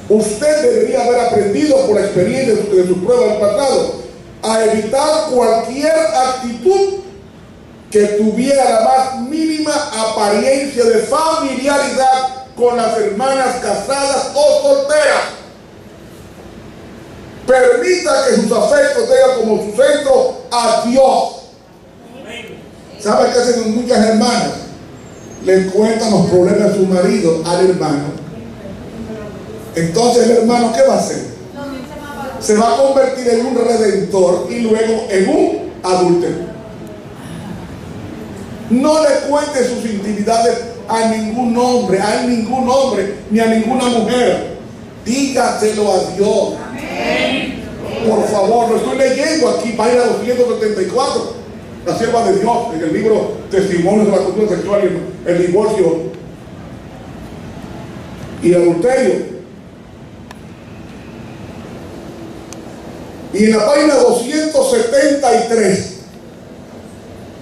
Usted debería haber aprendido por la experiencia de su prueba del pasado a evitar cualquier actitud que tuviera la más mínima apariencia de familiaridad con las hermanas casadas o solteras. Permita que sus afectos tengan como su centro a Dios. ¿Sabe qué hacen muchas hermanas? Le cuentan los problemas de su marido al hermano. Entonces el hermano, ¿qué va a hacer? Se va a convertir en un redentor y luego en un adúltero. No le cuente sus intimidades a ningún hombre, ni a ninguna mujer. Dígaselo a Dios. Por favor, lo estoy leyendo aquí, página 274, la sierva de Dios, en el libro Testimonios de la Conducta Sexual y el Divorcio y el Adulterio. Y en la página 273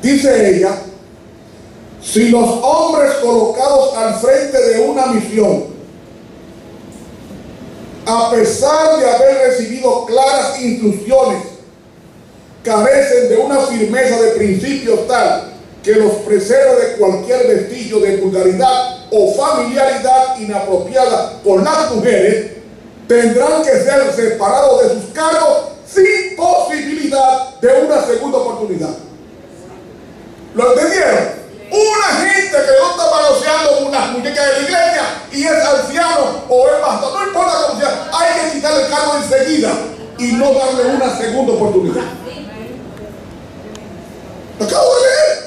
dice ella: si los hombres colocados al frente de una misión, a pesar de haber recibido claras instrucciones, carecen de una firmeza de principios tal que los preserva de cualquier vestigio de vulgaridad o familiaridad inapropiada con las mujeres, tendrán que ser separados de sus cargos sin posibilidad de una segunda oportunidad. ¿Lo entendieron? Una gente que no está manoseando unas muñecas de la iglesia y es anciano o es pastor, no importa cómo sea, hay que quitarle el cargo enseguida y no darle una segunda oportunidad. Lo acabo de leer.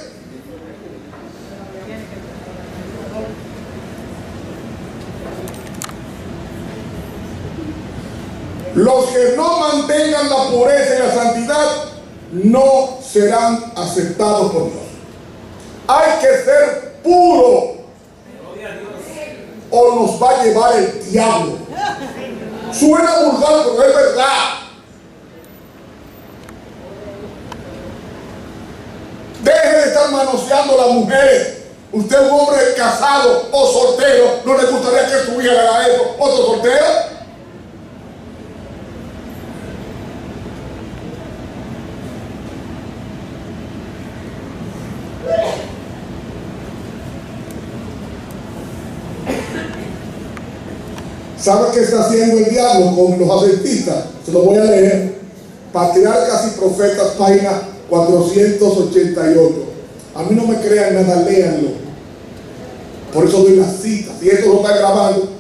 Los que no mantengan la pureza y la santidad no serán aceptados por Dios. Hay que ser puro o nos va a llevar el diablo. Suena vulgar, pero es verdad. Deje de estar manoseando a las mujeres. Usted es un hombre casado o soltero, ¿no le gustaría que su hija le haga eso? ¿Otro soltero? ¿Sabe qué está haciendo el diablo con los adventistas? Se lo voy a leer. Patriarcas y Profetas, página 488. A mí no me crean nada, léanlo. Por eso doy las citas. Y esto lo está grabando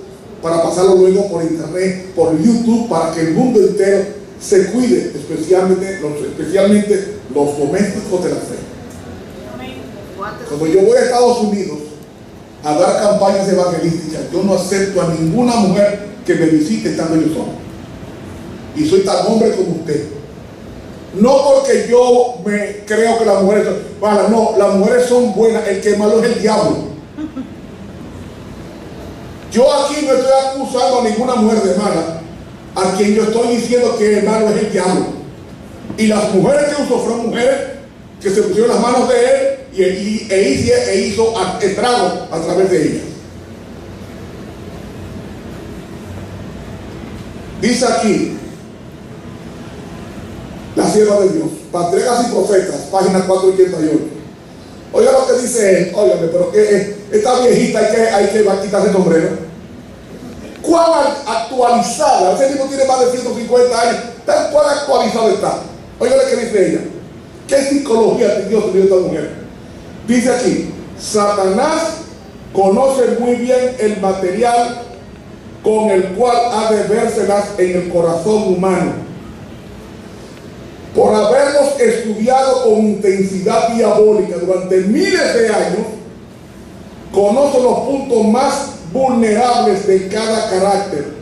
para pasarlo luego por internet, por YouTube, para que el mundo entero se cuide, especialmente los domésticos de la fe. Cuando yo voy a Estados Unidos a dar campañas evangelísticas, yo no acepto a ninguna mujer que me visite estando yo solo. Y soy tan hombre como usted. No porque yo me creo que las mujeres son malas, no, las mujeres son buenas, el que es malo es el diablo. Yo aquí no estoy acusando a ninguna mujer de mala, a quien yo estoy diciendo que el malo es el diablo. Y las mujeres que usó fueron mujeres que se pusieron las manos de él e hizo estrago a través de ellas. Dice aquí la sierva de Dios, Patriarcas y Profetas, página 488. Oiga lo que dice él. Óigame, pero que esta viejita hay que quitarse el sombrero. ¿Cuán actualizada? Ese tipo tiene más de 150 años. ¿Tan cuán actualizado está? Oiga lo que dice ella. ¿Qué psicología Dios tiene esta mujer? Dice aquí, Satanás conoce muy bien el material con el cual ha de vérselas en el corazón humano. Por haberlos estudiado con intensidad diabólica durante miles de años, conoce los puntos más vulnerables de cada carácter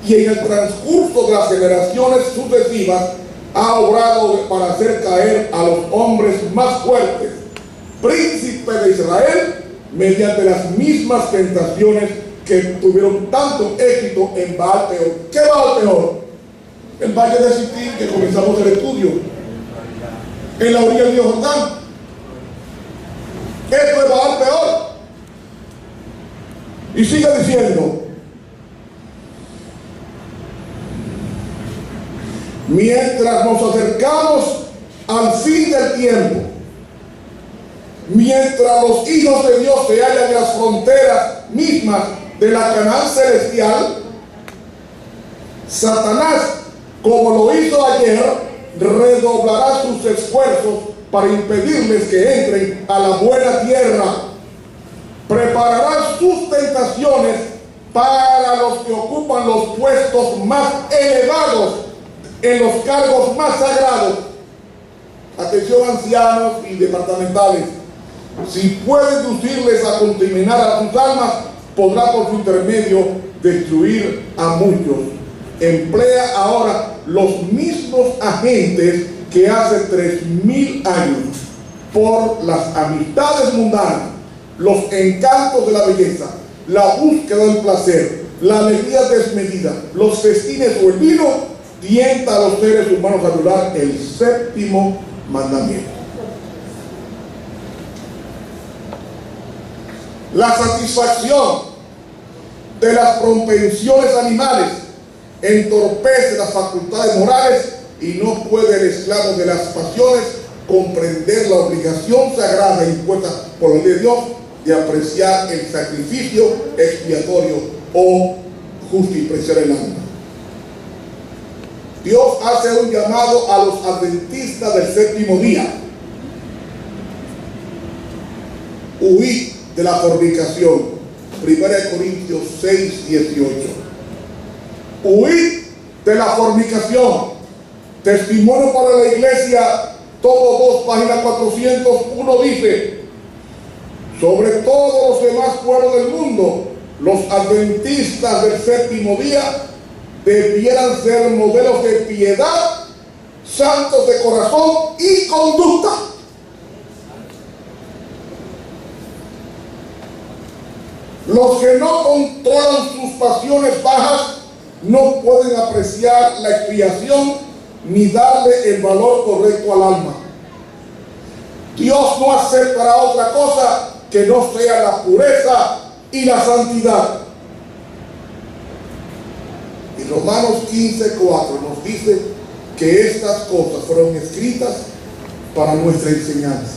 y en el transcurso de las generaciones sucesivas ha obrado para hacer caer a los hombres más fuertes, príncipes de Israel, mediante las mismas tentaciones que tuvieron tanto éxito en Baal Peor. ¿Qué Baal Peor? El valle de Sittim, que comenzamos el estudio, en la orilla del río Jordán. Esto es Baal Peor. Y sigue diciendo, mientras nos acercamos al fin del tiempo, mientras los hijos de Dios se hallan en las fronteras mismas de la Canaán celestial, Satanás, como lo hizo ayer, redoblará sus esfuerzos para impedirles que entren a la buena tierra. Preparará sus tentaciones para los que ocupan los puestos más elevados en los cargos más sagrados. Atención, ancianos y departamentales. Si puede inducirles a contaminar a sus almas, podrá por su intermedio destruir a muchos. Emplea ahora los mismos agentes que hace 3000 años por las amistades mundanas, los encantos de la belleza, la búsqueda del placer, la alegría desmedida, los festines o el vino, tienta a los seres humanos a violar el séptimo mandamiento. La satisfacción de las propensiones animales entorpece las facultades morales y no puede el esclavo de las pasiones comprender la obligación sagrada impuesta por la ley de Dios de apreciar el sacrificio expiatorio o justipreciar el alma. Dios hace un llamado a los adventistas del séptimo día: huid de la fornicación. 1 Corintios 6, 18. Huid de la fornicación. Testimonio para la iglesia, todo 2, página 401, dice: sobre todos los demás pueblos del mundo, los adventistas del séptimo día debieran ser modelos de piedad, santos de corazón y conducta. Los que no controlan sus pasiones bajas no pueden apreciar la expiación ni darle el valor correcto al alma. Dios no aceptará otra cosa que no sea la pureza y la santidad. Y Romanos 15:4 nos dice que estas cosas fueron escritas para nuestra enseñanza,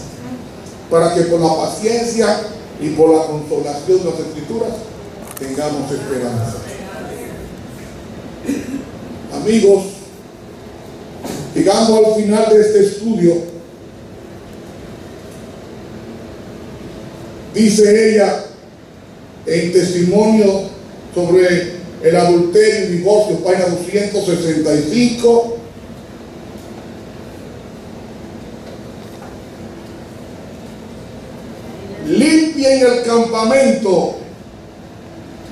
para que por la paciencia y por la consolación de las Escrituras tengamos esperanza. Amigos, llegando al final de este estudio, dice ella en testimonio sobre el adulterio y divorcio, página 265, limpien el campamento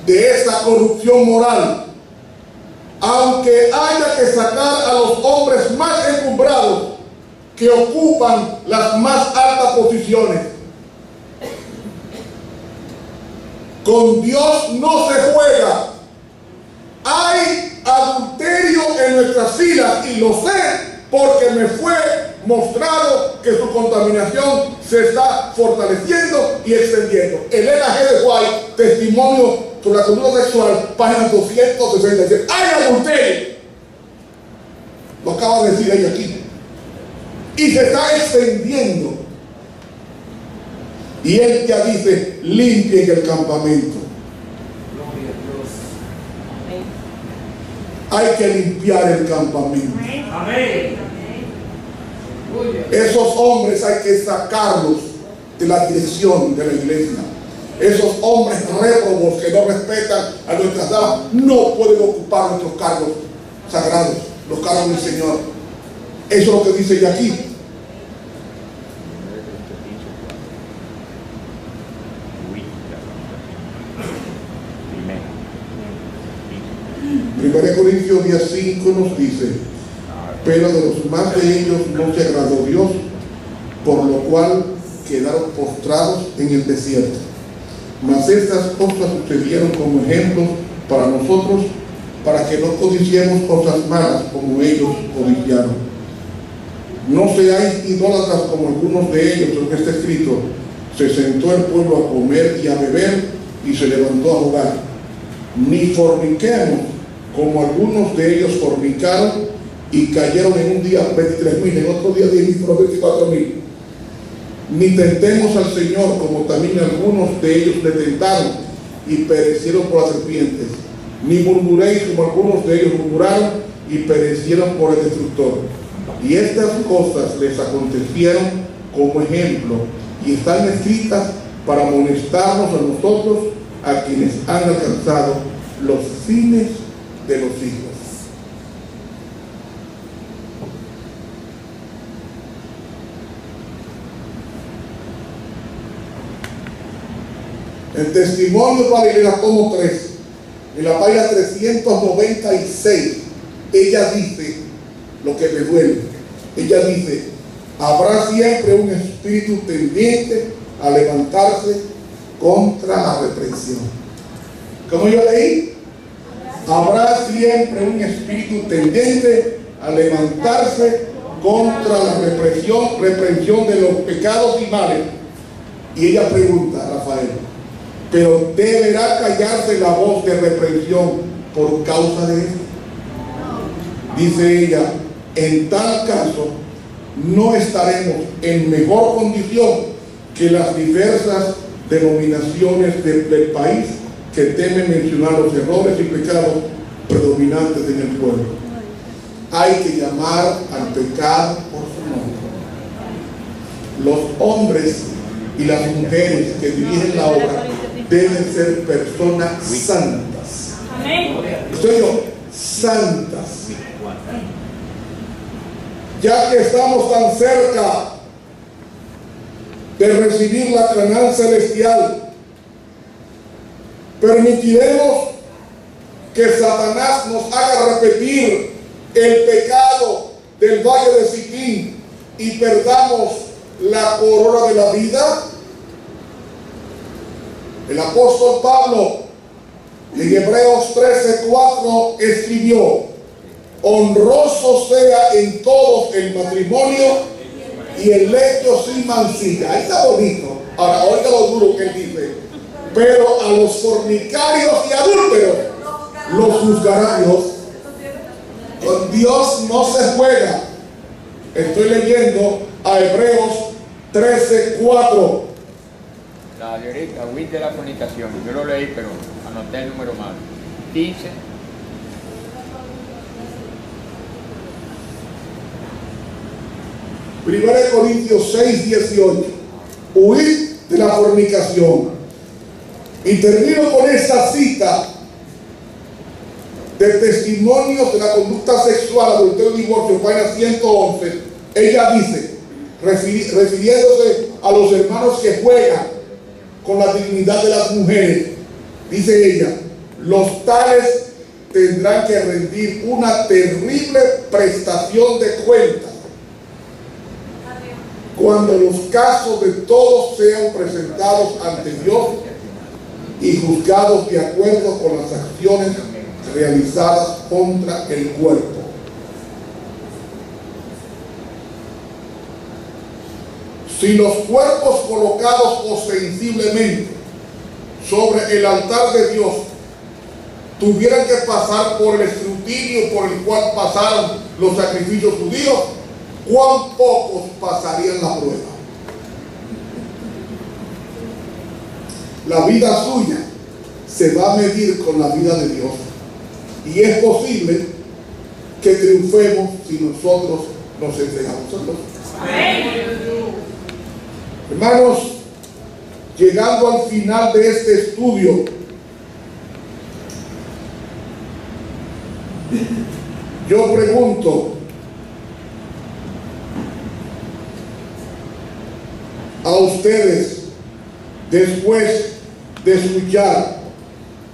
de esta corrupción moral, aunque haya que sacar a los hombres más encumbrados que ocupan las más altas posiciones. Con Dios no se juega. Hay adulterio en nuestras filas y lo sé porque me fue mostrado que su contaminación se está fortaleciendo y extendiendo. Elena G. de White, testimonio sobre la conducta sexual, página 267. Hay adulterio. Lo acaba de decir ella aquí. Y se está extendiendo. Y él ya dice, limpien el campamento. Hay que limpiar el campamento. Amén. Esos hombres hay que sacarlos de la dirección de la iglesia. Esos hombres réprobos que no respetan a nuestras damas no pueden ocupar nuestros cargos sagrados, los cargos del Señor. Eso es lo que dice ella aquí. Primera Corintios 10:5 nos dice: pero de los más de ellos no se agradó Dios, por lo cual quedaron postrados en el desierto. Mas estas cosas sucedieron como ejemplos para nosotros, para que no codiciemos cosas malas como ellos codiciaron. No seáis idólatras como algunos de ellos, lo que está escrito: se sentó el pueblo a comer y a beber y se levantó a jugar. Ni forniquemos como algunos de ellos fornicaron y cayeron en un día 23,000, en otro día 10,000, pero 24,000. Ni tentemos al Señor como también algunos de ellos le tentaron y perecieron por las serpientes. Ni murmuréis como algunos de ellos murmuraron y perecieron por el destructor. Y estas cosas les acontecieron como ejemplo y están escritas para amonestarnos a nosotros, a quienes han alcanzado los fines de los siglos. El testimonio para la iglesia, tomo 3, en la página 396, ella dice lo que me duele. Ella dice: habrá siempre un espíritu tendiente a levantarse contra la reprensión. ¿Cómo yo leí? Habrá siempre un espíritu tendiente a levantarse contra la reprensión de los pecados y males. Y ella pregunta, Rafael: ¿pero deberá callarse la voz de reprensión por causa de esto? Dice ella: en tal caso no estaremos en mejor condición que las diversas denominaciones del país que temen mencionar los errores y pecados predominantes en el pueblo. Hay que llamar al pecado por su nombre. Los hombres y las mujeres que dirigen la obra deben ser personas santas. Estoy yo, santas. Ya que estamos tan cerca de recibir la Canaán celestial, permitiremos que Satanás nos haga repetir el pecado del valle de Sitín y perdamos la corona de la vida? El apóstol Pablo en Hebreos 13:4 escribió: honroso sea en todos el matrimonio y el lecho sin mancilla. Ahí está bonito. Ahora, oiga lo duro que él dice: pero a los fornicarios y adúlteros los juzgará Dios. Con Dios no se juega. Estoy leyendo a Hebreos 13:4. La de ahorita, huir de la fornicación. Yo lo leí, pero anoté el número mal. Dice: Primera de Corintios 6:18. Huir de la fornicación. Y termino con esta cita de testimonios de la conducta sexual, adulterio y divorcio, página 111. Ella dice, refiriéndose a los hermanos que juegan con la dignidad de las mujeres, dice ella: los tales tendrán que rendir una terrible prestación de cuentas cuando los casos de todos sean presentados ante Dios y juzgados de acuerdo con las acciones realizadas contra el cuerpo. Si los cuerpos colocados ostensiblemente sobre el altar de Dios tuvieran que pasar por el escrutinio por el cual pasaron los sacrificios judíos, ¿cuán pocos pasarían la prueba? La vida suya se va a medir con la vida de Dios. Y es posible que triunfemos si nosotros nos entregamos a Dios. Hermanos, llegando al final de este estudio, yo pregunto a ustedes, después de escuchar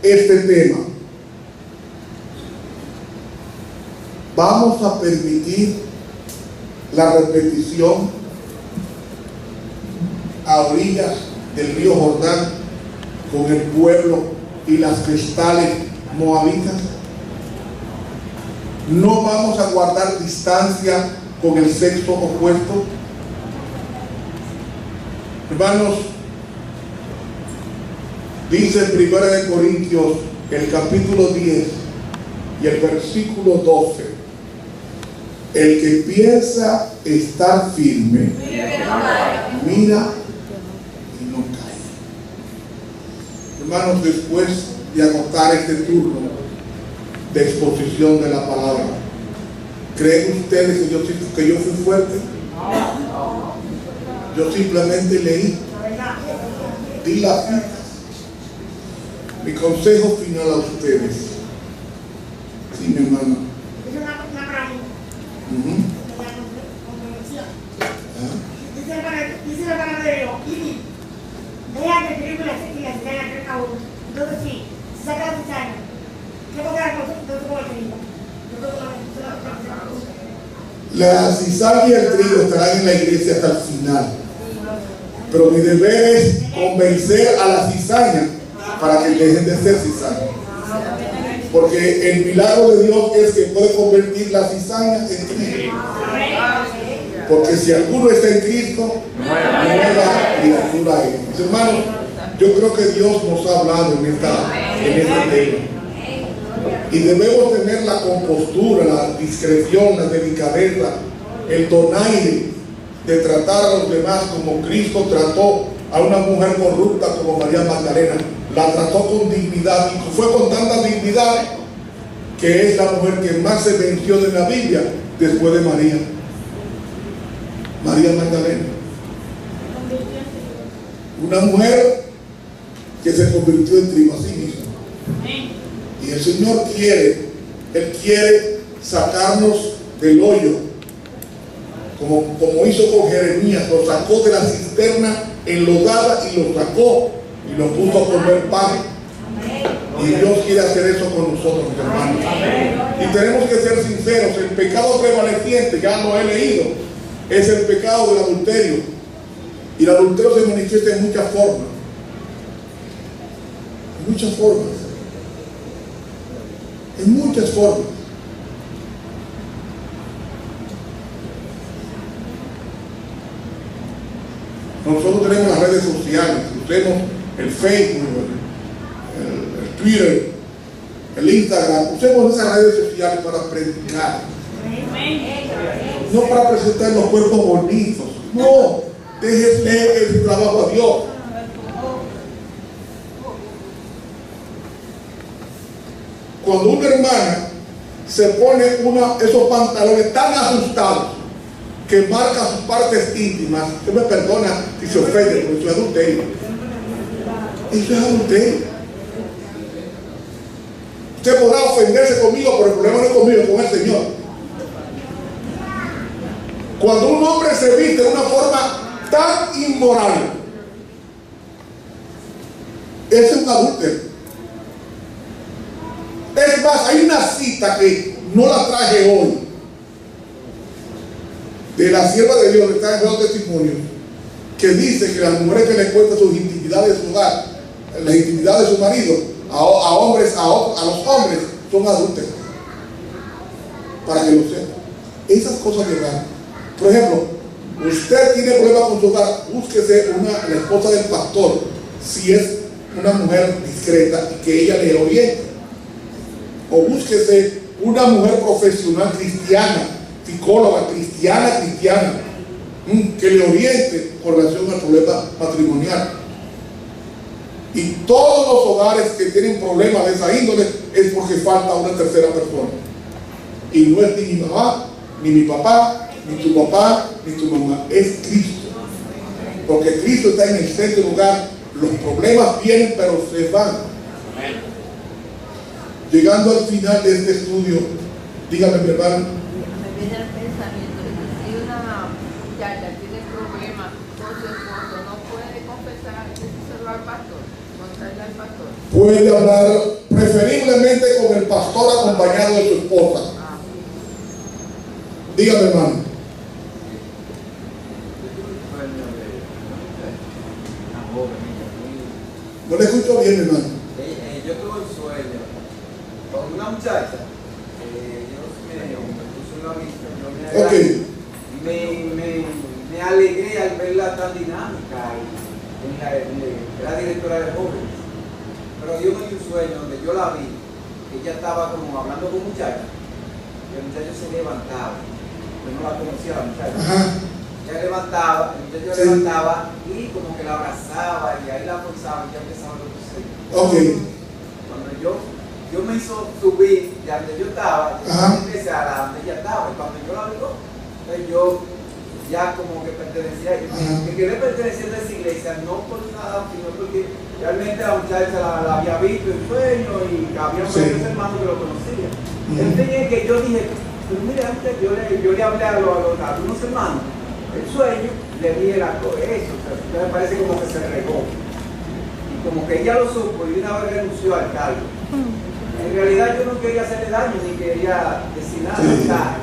este tema, ¿vamos a permitir la repetición a orillas del río Jordán con el pueblo y las cristales moabitas? ¿No vamos a guardar distancia con el sexo opuesto? Hermanos, dice en 1 de Corintios, el capítulo 10 y el versículo 12: el que piensa estar firme, mira y no cae. Hermanos, después de agotar este turno de exposición de la palabra, ¿creen ustedes que yo fui fuerte? Yo simplemente leí, di las citas. Mi consejo final a ustedes. Sí, mi hermano. Es una pregunta. Dice la palabra de Dios: deja que el trigo y la cizaña crezca uno. Entonces, sí, si saca la cizaña, ¿qué puede dar entonces con el trigo? La cizaña y el trigo estarán en la iglesia hasta el final. Pero mi deber es convencer a la cizaña para que dejen de ser cizaña. Porque el milagro de Dios es que puede convertir la cizaña en trigo. Porque si alguno está en Cristo, nueva criatura es. Mis hermanos, yo creo que Dios nos ha hablado en este tema. Y debemos tener la compostura, la discreción, la delicadeza, el donaire de tratar a los demás como Cristo trató a una mujer corrupta como María Magdalena. La trató con dignidad, y fue con tanta dignidad que es la mujer que más se menciona en la Biblia después de María. María Magdalena, una mujer que se convirtió en trigo a sí misma. Y el Señor Él quiere sacarnos del hoyo, como hizo con Jeremías. Lo sacó de la cisterna enlodada y lo sacó y lo puso a comer pan. Y Dios quiere hacer eso con nosotros, mis hermanos. Y tenemos que ser sinceros. El pecado prevaleciente, ya lo he leído, es el pecado del adulterio. Y el adulterio se manifiesta en muchas formas. En muchas formas. En muchas formas. Nosotros tenemos las redes sociales, usemos el Facebook, el Twitter, el Instagram, usemos esas redes sociales para predicar, no para presentar los cuerpos bonitos, no, déjenle el trabajo a Dios. Cuando una hermana se pone esos pantalones tan ajustados que marca sus partes íntimas, usted me perdona si se ofende, porque eso es adulterio. Eso es adulterio. Usted podrá ofenderse conmigo, pero el problema no es conmigo, es con el Señor. Cuando un hombre se viste de una forma tan inmoral, ese es un adúltero. Es más, hay una cita que no la traje hoy, de la sierva de Dios, que está en Buenos Testimonios, que dice que las mujeres que le cuentan sus intimidades de su hogar, las intimidades de su marido, a los hombres, son adúlteros. Para que lo sepan. Esas cosas de verdad. Por ejemplo, usted tiene problemas con su hogar, búsquese la esposa del pastor, si es una mujer discreta y que ella le oriente. O búsquese una mujer profesional cristiana, psicóloga cristiana, que le oriente con relación al problema matrimonial. Y todos los hogares que tienen problemas de esa índole es porque falta una tercera persona. Y no es ni mi mamá, ni mi papá, ni tu papá, ni tu mamá, es Cristo. Porque Cristo está en el centro del hogar. Los problemas vienen, pero se van. Llegando al final de este estudio, dígame, mi hermano. Me viene el pensamiento de que si una muchacha tiene problemas con su esposo, no puede confesar, decírselo al pastor, contarle al pastor. Puede hablar preferiblemente con el pastor acompañado de su esposa. Dígame, hermano. No le escucho bien, hermano. Yo tuve un sueño con una muchacha. Dios me puso en la vista. Yo Ok. me alegré al verla tan dinámica. Era directora de jóvenes. Pero Dios me dio un sueño donde yo la vi. Ella estaba como hablando con un muchacho. Y el muchacho se levantaba. Yo no la conocía la muchacha. Ajá. Ella levantaba, el muchacho Sí. levantaba y como que la abrazaba y ahí la forzaba y ya empezaba lo que sé. Ok. Cuando yo me hizo subir de donde yo estaba, Ajá. yo empecé a donde ella estaba y cuando yo la vi, entonces yo ya como que pertenecía, Ajá. que quería pertenecer a esa iglesia, no por nada, sino porque realmente la muchacha la había visto en sueño y había Sí. varios hermanos que lo conocían. Ujú. El fin es que yo dije, pero mira, antes yo le hablé a algunos hermanos, el sueño, le dije eso, me parece como que se regó. Y como que ella lo supo y de una vez renunció al cargo. En realidad yo no quería hacerle daño ni quería decir nada. Sí. O sea,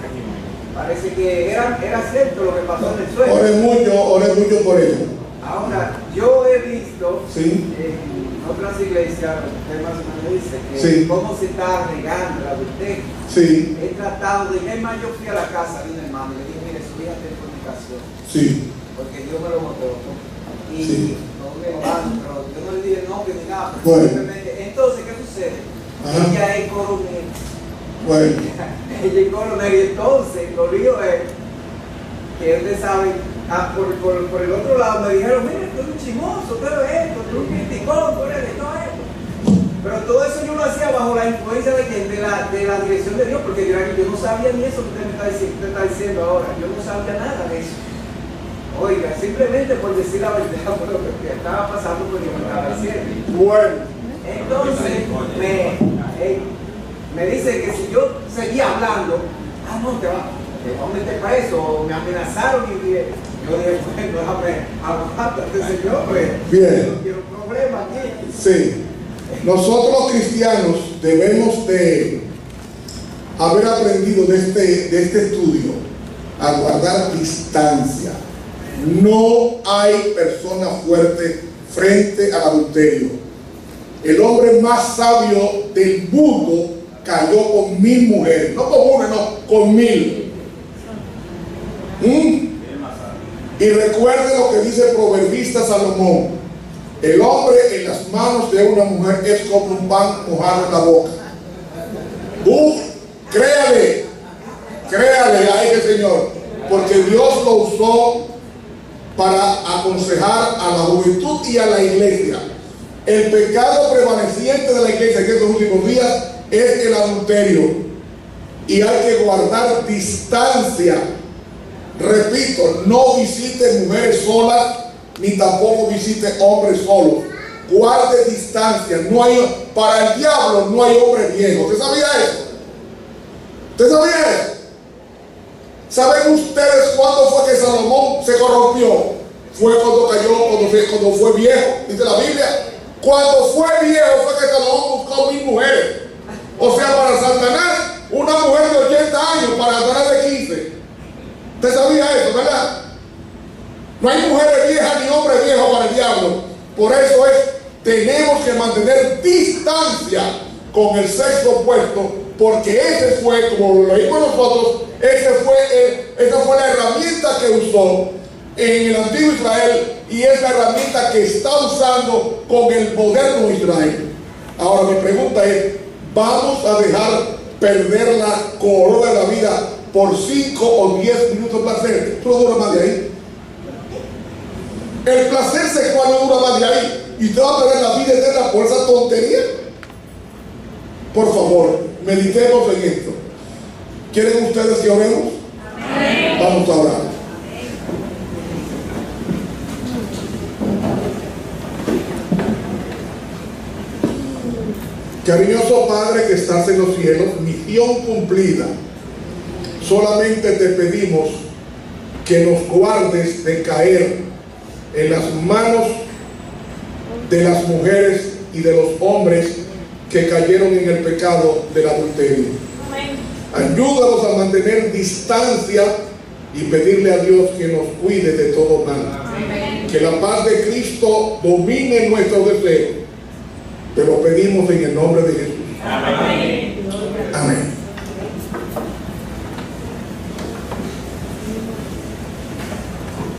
parece que era cierto lo que pasó en el sueño. Ore mucho por ello. Ahora, yo he visto Sí. en otras iglesias, usted más o menos dice, que Sí. cómo se está regando la adulterio. Sí. He tratado de, es más, yo fui a la casa de un hermano y le dije, mire, su hija está en fornicación, Sí. porque Dios me lo mostró. Y Sí. no me pero yo no le dije no, que ni nada, pero Bueno. simplemente, entonces, ¿qué sucede? Ajá. Ella es coronel. Bueno. Ella es coronel y entonces lo lío es que ustedes saben, por el otro lado me dijeron, mira, tú eres un chimoso, tú eres esto, tú eres un criticón, tú eres todo esto. Pero todo eso yo lo hacía bajo la influencia de la dirección de Dios, porque yo no sabía ni eso que usted me está diciendo ahora, yo no sabía nada de eso. Oiga, simplemente por decir la verdad, por lo que estaba pasando, porque yo me estaba diciendo. Bueno. Entonces me dice que si yo seguía hablando, no, te vas a meter preso, o me amenazaron y dije, yo dije, bueno, déjame aguantar, señor, pues, Bien. no quiero problema aquí. Sí. Nosotros los cristianos debemos de haber aprendido de este estudio a guardar distancia. No hay persona fuerte frente al adulterio. El hombre más sabio del mundo cayó con 1000 mujeres, no con una, no, con 1000. Y recuerde lo que dice el proverbista Salomón: el hombre en las manos de una mujer es como un pan mojado en la boca. Créale a ese Señor, porque Dios lo usó para aconsejar a la juventud y a la iglesia. El pecado prevaleciente de la iglesia en estos últimos días es el adulterio, y hay que guardar distancia. Repito, no visite mujeres solas, ni tampoco visite hombres solos. Guarde distancia. No hay, para el diablo no hay hombre viejo. ¿Usted sabía eso? ¿Usted sabía eso? ¿Saben ustedes cuándo fue que Salomón se corrompió? Fue cuando cayó, cuando fue viejo, dice la Biblia. Cuando fue viejo fue que Salomón buscó 1000 mujeres. O sea, para Satanás, una mujer de 80 años, para Satanás de 15. ¿Usted sabía eso, verdad? No hay mujeres viejas ni hombres viejos para el diablo. Por eso tenemos que mantener distancia con el sexo opuesto, porque ese fue, como lo leímos nosotros, esa fue la herramienta que usó en el antiguo Israel, y es la herramienta que está usando con el moderno Israel. Ahora mi pregunta es: ¿vamos a dejar perder la corona de la vida por 5 o 10 minutos de placer? Eso no dura más de ahí. El placer sexual no dura más de ahí, y usted va a perder la vida eterna por esa tontería. Por favor, meditemos en esto. ¿Quieren ustedes que oremos? Amén. Vamos a orar. Cariñoso Padre que estás en los cielos, misión cumplida. Solamente te pedimos que nos guardes de caer en las manos de las mujeres y de los hombres que cayeron en el pecado del adulterio. Ayúdanos a mantener distancia y pedirle a Dios que nos cuide de todo mal. Que la paz de Cristo domine nuestros deseos. Te lo pedimos en el nombre de Jesús. Amén.